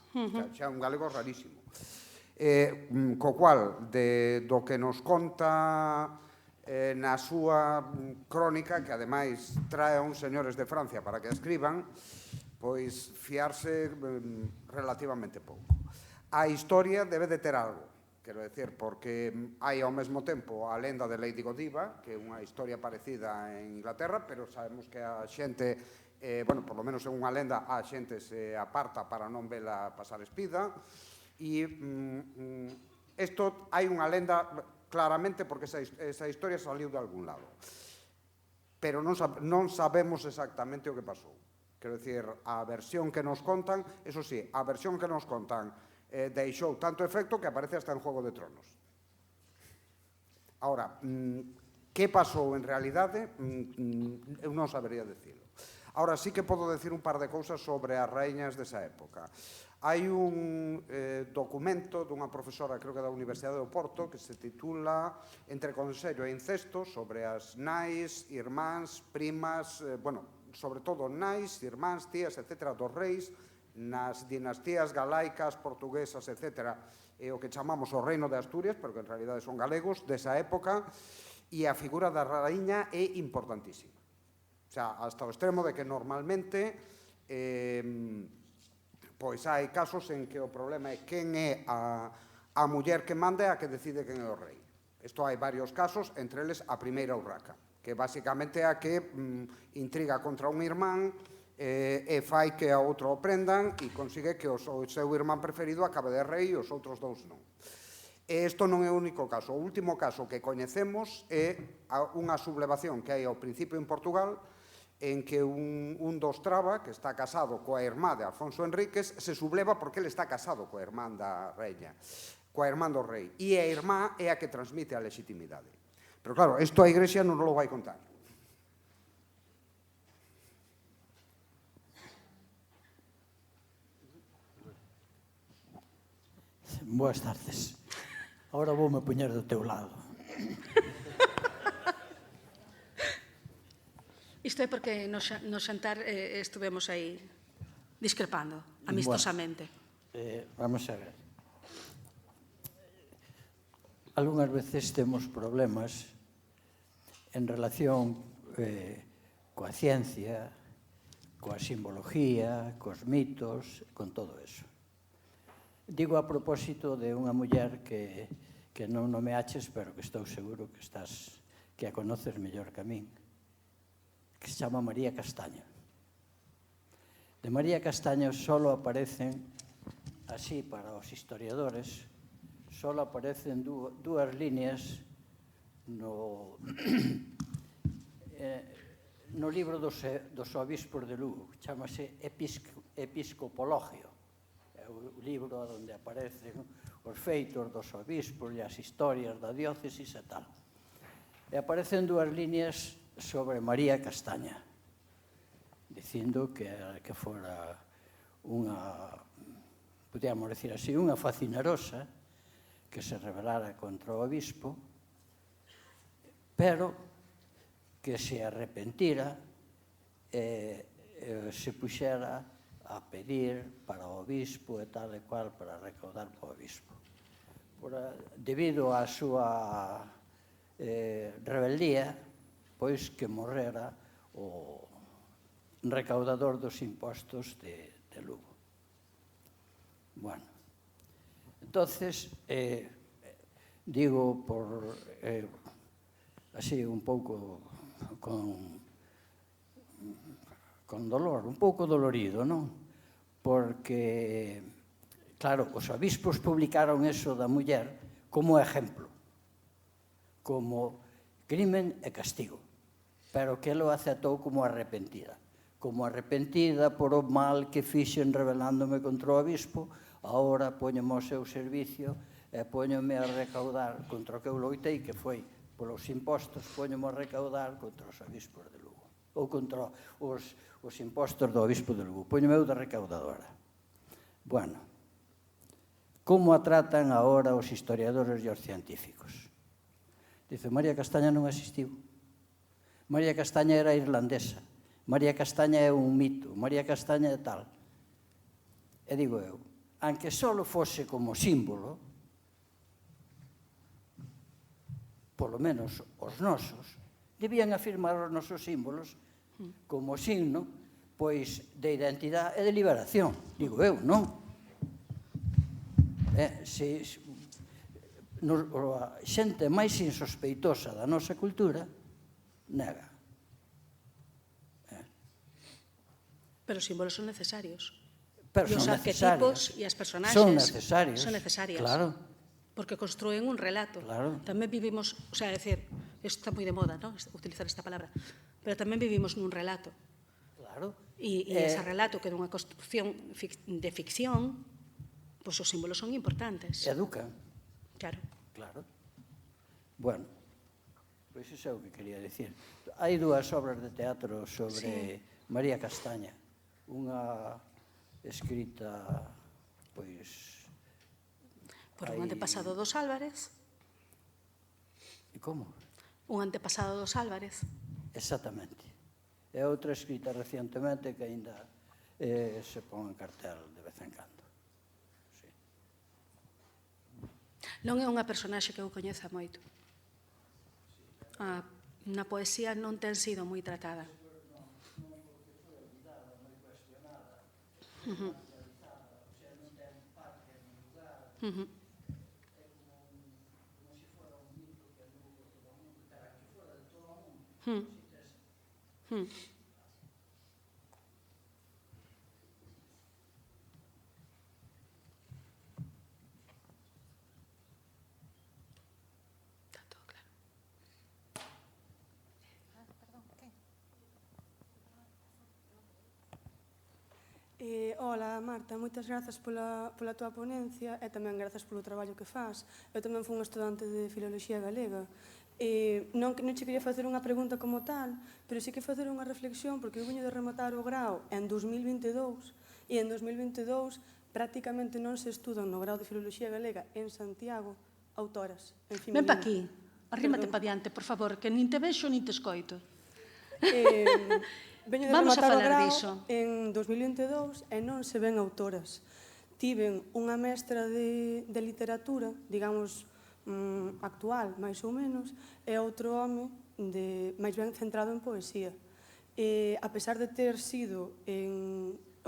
E: Xa un galego rarísimo. Co cual, do que nos conta na súa crónica, que ademais trae a uns señores de Francia para que a escriban, pois fiarse relativamente pouco. A historia debe de ter algo, quero decir, porque hai ao mesmo tempo a lenda de Lady Godiva, que é unha historia parecida en Inglaterra, pero sabemos que a xente, bueno, por lo menos é unha lenda, a xente se aparta para non vela pasar espida, e isto hai unha lenda claramente porque esa historia saliu de algún lado. Pero non sabemos exactamente o que pasou. Quero dicir, a versión que nos contan, eso sí, a versión que nos contan deixou tanto efecto que aparece hasta en Juego de Tronos. Ahora, que pasou en realidade, eu non sabería dicilo. Ahora, sí que podo decir un par de cousas sobre as raíñas desa época. Hai un documento dunha profesora, creo que da Universidade do Porto, que se titula Entre consello e incesto, sobre as nais, irmáns, primas, bueno, sobre todo nais, irmáns, tías, etc., dos reis, nas dinastías galaicas, portuguesas, etc., o que chamamos o Reino de Asturias, pero que en realidade son galegos, desa época, e a figura da raíña é importantísima. O sea, hasta o extremo de que normalmente pois hai casos en que o problema é quen é a muller que manda e a que decide quen é o rei. Isto hai varios casos, entre eles a primeira Urraca, que basicamente é a que intriga contra un irmán e fai que a outro o prendan e consigue que o seu irmán preferido acabe de rei e os outros dous non. E isto non é o único caso. O último caso que coñecemos é unha sublevación que hai ao principio en Portugal, en que un dos Traba, que está casado coa irmá de Alfonso Enríquez, se subleva porque ele está casado coa irmán da reina, coa irmán do rei. E a irmá é a que transmite a legitimidade. Pero claro, isto a Igrexa non lo vai contar.
F: Boas tardes. Ahora voume poñer do teu lado.
B: Isto é porque no xantar estuvemos aí discrepando amistosamente.
F: Vamos a ver. Algunhas veces temos problemas en relación coa ciencia, coa simbología, cos mitos, con todo eso. Digo a propósito de unha muller que non nomeaches, pero que estou seguro que a conoces mellor que a min, que se chama María Castaño. De María Castaño só aparecen, así para os historiadores, só aparecen dúas líneas no libro dos obispos de Lugo, chamase Episcopologio. É o libro onde aparecen os feitos dos obispos e as historias da diócesis e tal. E aparecen dúas líneas sobre María Castaña, dicindo que fora unha, podíamos decir así, unha facinerosa que se rebelara contra o obispo, pero que se arrepentira e se puxera a pedir para o obispo e tal e cual para recaudar para o obispo. Debido á súa rebeldía, pois que morrera o recaudador dos impostos de Lugo. Bueno, entonces, digo por así un pouco con dolor, un pouco dolorido, non? Porque, claro, os obispos publicaron eso da muller como exemplo, como crimen e castigo, pero que lo aceptou como arrepentida por o mal que fixen rebelándome contra o obispo. Agora póñome ao seu servicio e póñome a recaudar contra o que eu loitei, que foi polos impostos, póñome a recaudar contra os obispos de Lugo, ou contra os impostos do obispo de Lugo. Póñome eu de recaudadora. Bueno, como a tratan agora os historiadores e os científicos? Dice, María Castaña non existiu. María Castaña era irlandesa. María Castaña é un mito. María Castaña é tal. E digo eu, aunque só fose como símbolo, polo menos os nosos, debían afirmar os nosos símbolos como signo, pois, de identidade e de liberación. Digo eu, non? A xente máis insospeitosa da nosa cultura nega.
B: Pero os símbolos son necesarios.
F: Pero
B: e os
F: son
B: arquetipos e as personaxes
F: son necesarios.
B: Son necesarias.
F: Claro.
B: Porque construen un relato.
F: Claro.
B: Tamén vivimos, o sea, decir, isto está moi de moda, ¿no? Utilizar esta palabra, pero tamén vivimos nun relato.
F: Claro.
B: E ese relato que é unha construcción de ficción, pois os símbolos son importantes.
F: Educan.
B: Claro.
F: Claro. Bueno, pois iso é o que quería dicir. Hai dúas obras de teatro sobre María Castaña. Unha escrita, pois...
B: Por un antepasado dos Álvarez.
F: E como?
B: Un antepasado dos Álvarez.
F: Exactamente. E outra escrita recientemente que ainda se pon en cartel de vez en cando. Sí.
B: Non é unha personaxe que eu coñeza moito. Na poesía non ten sido moi tratada. Está todo claro.
G: Ola, Marta, moitas grazas pola tua ponencia e tamén grazas polo traballo que faz. Eu tamén fui un estudante de Filoloxía Galega. Non che quería facer unha pregunta como tal, pero sí que facer unha reflexión, porque eu veño de rematar o grao en 2022, e en 2022 prácticamente non se estudan no grao de Filoloxía Galega en Santiago autoras en feminino.
B: Ven pa aquí, arrímate pa diante, por favor, que nin te vexo nin te escoito.
G: Veño de
B: Vamos a
G: rematar o
B: falar
G: grao
B: diso.
G: en 2022 e non se ven autoras. tiven unha mestra de literatura, digamos, actual, máis ou menos, e outro home máis ben centrado en poesía. A pesar de ter sido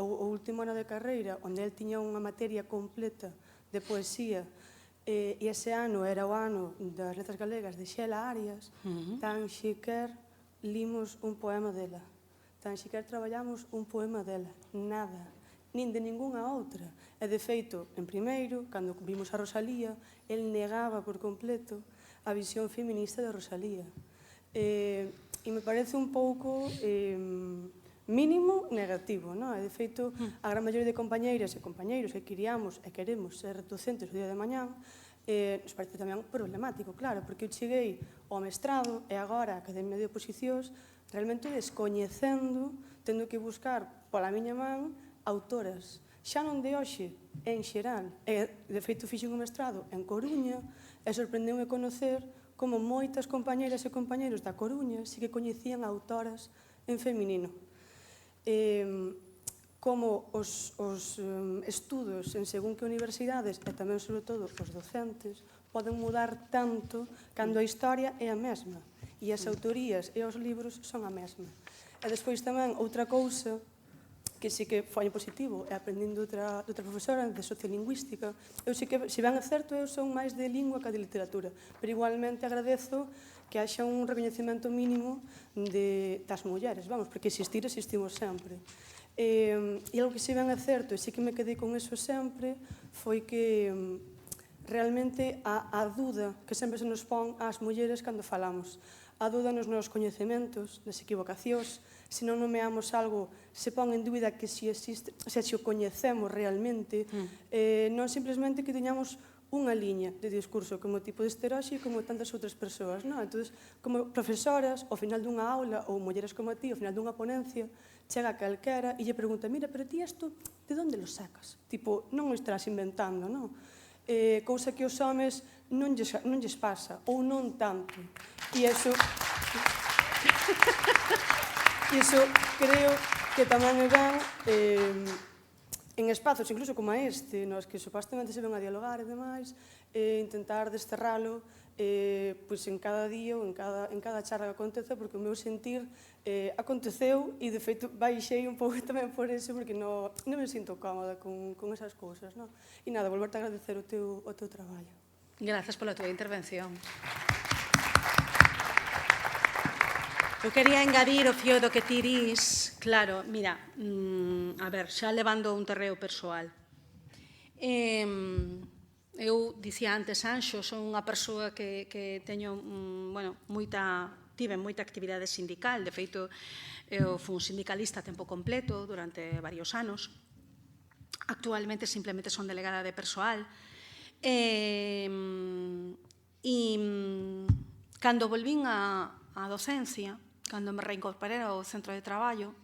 G: o último ano de carreira, onde el tiña unha materia completa de poesía, e ese ano era o ano das letras galegas de Xela Arias, tan xiquer limos un poema dela, tan xiquer traballamos un poema dela, nada, nin de ningunha outra. E de feito, en primeiro, cando vimos a Rosalía, el negaba por completo a visión feminista de Rosalía. E me parece un pouco mínimo negativo, non? E de feito, a gran maioría de compañeiras e compañeiros que queríamos e queremos ser docentes o día de mañán, nos parece tamén problemático, claro, porque eu cheguei ao mestrado e agora a Academia de Oposicións realmente descoñecendo, tendo que buscar pola miña man autoras, xa non de hoxe, en xeral. E, de feito, fixen un mestrado en Coruña e sorprendeu-me conocer como moitas compañeras e compañeros da Coruña sí que coñecían autoras en feminino. Como os estudos en según que universidades e tamén, sobre todo, os docentes poden mudar tanto cando a historia é a mesma e as autorías e os libros son a mesma. E despois tamén outra cousa que sí que foi positivo é aprendendo outra profesora de sociolingüística. Eu sí que, se ben é certo, eu son máis de lingua que de literatura, pero igualmente agradezo que haxa un recoñecemento mínimo das mulleres, vamos, porque existimos sempre. E algo que se ben é certo, e sí que me quedei con eso sempre, foi que realmente a dúda que sempre se nos pon ás mulleres cando falamos, a dúda nos nosos coñecementos, nas equivocacións, se non nomeamos algo, se pon en dúbida que se existe, se o coñecemos realmente, non simplemente que teñamos unha liña de discurso como tipo de esteroxe e como tantas outras persoas, non? Entón, como profesoras, ao final dunha aula, ou mulleres como a ti, ao final dunha ponencia, chega calquera e lle pregunta, mira, pero ti isto, de onde lo sacas? Tipo, non o estarás inventando, non? Cousa que os homes non lles pasa, ou non tanto. E iso creo que tamén é ben en espazos, incluso como este, nos que supostamente se ven a dialogar e demais, intentar desterralo pois en cada día ou en cada charla que acontece, porque o meu sentir aconteceu e, de feito, baixei un pouco tamén por eso, porque non me sinto cómoda con esas cousas, non? E nada, volverte a agradecer o teu traballo.
B: Grazas pola túa intervención. Eu quería engadir o fío do que ti dis, claro, mira, a ver, xa levando un terreo persoal. Eu dicía antes, Anxo, son unha persoa que teño, tive moita actividade sindical, de feito, eu fui un sindicalista a tempo completo durante varios anos. Actualmente simplemente son delegada de persoal. E cando volvín á docencia, cando me reincorporei ao centro de traballo,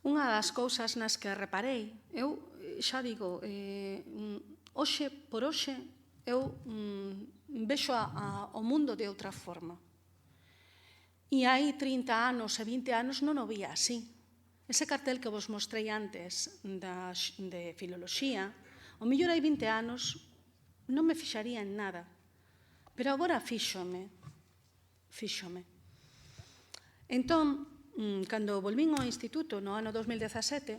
B: unha das cousas nas que reparei, eu xa digo, hoxe por hoxe, eu vexo o mundo de outra forma. E hai 30 anos e 20 anos non o vía así. Ese cartel que vos mostrei antes de filoloxía, o mellor hai 20 anos non me fixaría en nada, pero agora fíxome. Entón, cando volvín ao instituto no ano 2017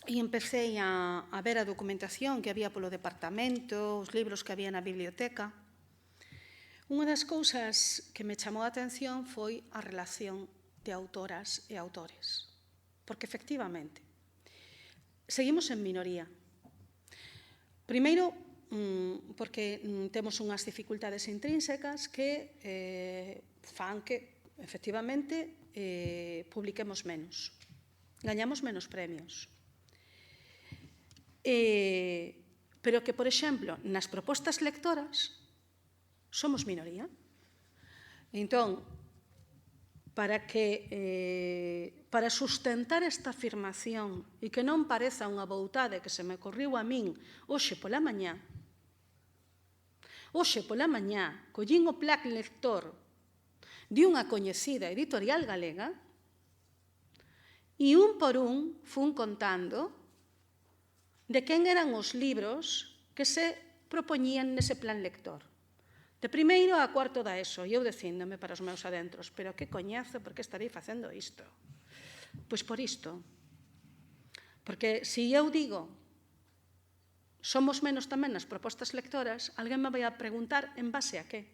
B: e empecé a ver a documentación que había polo departamento, os libros que había na biblioteca, unha das cousas que me chamou a atención foi a relación de autoras e autores. Porque, efectivamente, seguimos en minoría. Primeiro, porque temos unhas dificultades intrínsecas que fan que, efectivamente, publiquemos menos. Gañamos menos premios. Pero que, por exemplo, nas propostas lectoras somos minoría. Entón, para sustentar esta afirmación e que non pareza unha voutade que se me corriu a min hoxe pola mañá, collín o plac lector de unha coñecida editorial galega e un por un fun contando de quen eran os libros que se propoñían nese plan lector. De primeiro a cuarto da ESO, e eu dicíndome para os meus adentros, pero que coñazo, por que estarei facendo isto? Pois por isto. Porque se eu digo somos menos tamén nas propostas lectoras, alguén me vai a preguntar en base a que?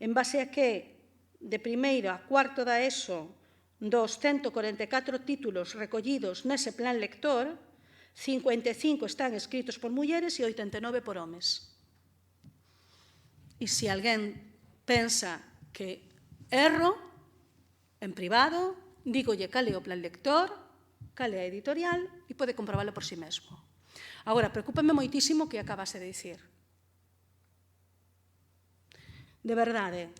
B: En base a que de primeiro a cuarto da ESO dos 144 títulos recollidos nese plan lector, 55 están escritos por mulleres e 89 por homes. E se alguén pensa que erro, en privado, dígolle cal é o plan lector, cal é a editorial e pode comprobalo por si mesmo. Agora, preocúpame moitísimo o que acabase de dicir. De verdade,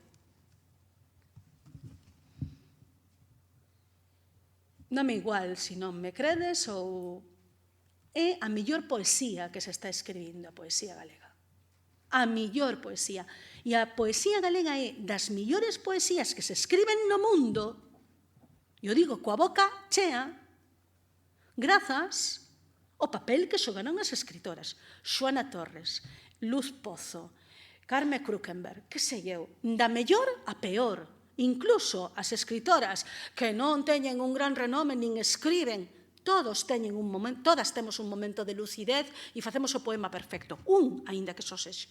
B: dame igual se non me credes ou é a mellor poesía que se está escribindo, a poesía galega. A mellor poesía. E a poesía galega é das mellores poesías que se escriben no mundo, e o digo coa boca chea, grazas ao papel que xogaron as escritoras. Xoana Torres, Luz Pozo, Carme Krukenberg, que sei eu, da mellor a peor. Incluso as escritoras que non teñen un gran renome nin escriben, todas temos un momento de lucidez e facemos o poema perfecto. Aínda que só sexa.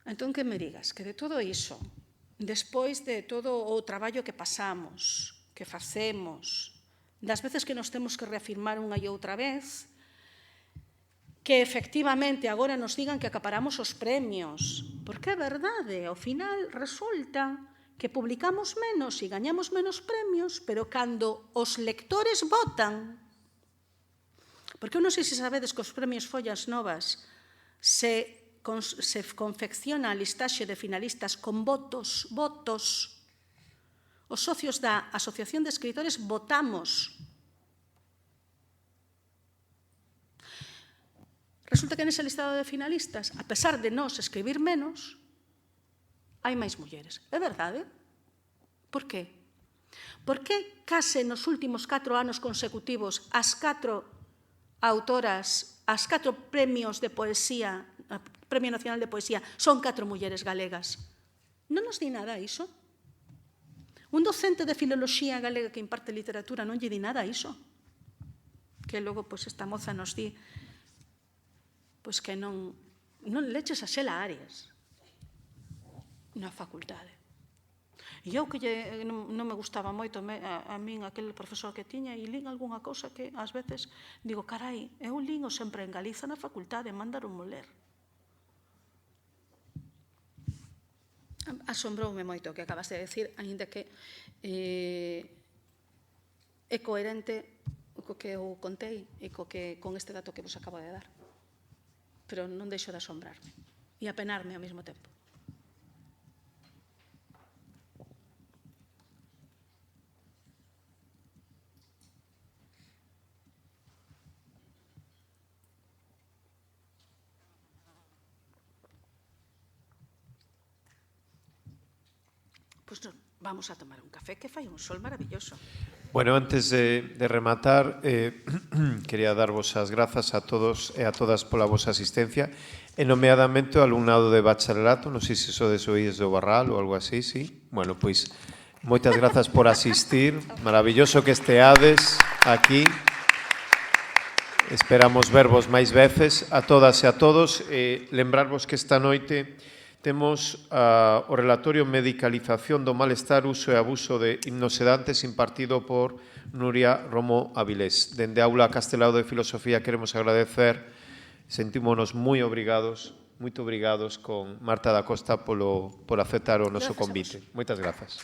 B: Entón, que me digas que de todo iso, despois de todo o traballo que pasamos, que facemos, das veces que nos temos que reafirmar unha e outra vez, que efectivamente agora nos digan que acaparamos os premios, porque é verdade, ao final resulta que publicamos menos e gañamos menos premios, pero cando os lectores votan, porque eu non sei se sabedes que os premios Follas Novas se confecciona a listaxe de finalistas con votos. Os socios da Asociación de Escritores votamos. Resulta que nese listado de finalistas, a pesar de nós escribir menos, hai máis mulleres. É verdade? Por qué? Por que case nos últimos 4 anos consecutivos as 4 autoras, as 4 premios de poesía, Premio Nacional de Poesía, son 4 mulleres galegas? Non nos di nada iso? Un docente de filoloxía galega que imparte literatura non lle di nada iso? Que logo esta moza nos di que non leches a Xela Arias na facultade. E eu que non me gustaba moito a min aquel profesor que tiña e lín algunha cousa que ás veces digo, carai, eu lín sempre en Galiza na facultade, mandaron ler. Asombroume moito o que acabas de decir, aínda que é coherente co que eu contei e con este dato que vos acabo de dar. Pero non deixo de asombrarme e apenarme ao mesmo tempo. Pois vamos a tomar un café que fai un sol maravilloso.
A: Bueno, antes de rematar, quería darvos as grazas a todos e a todas pola vosa asistencia, e nomeadamente ao alumnado de bacharelato, non sei se sodes oídes do Barral ou algo así, sí? Bueno, pois, moitas grazas por asistir, maravilloso que esteades aquí, esperamos vervos máis veces, a todas e a todos, e lembrarvos que esta noite temos o relatorio Medicalización do malestar, uso e abuso de hipnosedantes impartido por Nuria Romo Avilés. Dende Aula Castelao de Filosofía queremos agradecer, sentímonos moi obrigados, moito obrigados con Marta da Costa por aceptar o noso convite. Moitas grazas.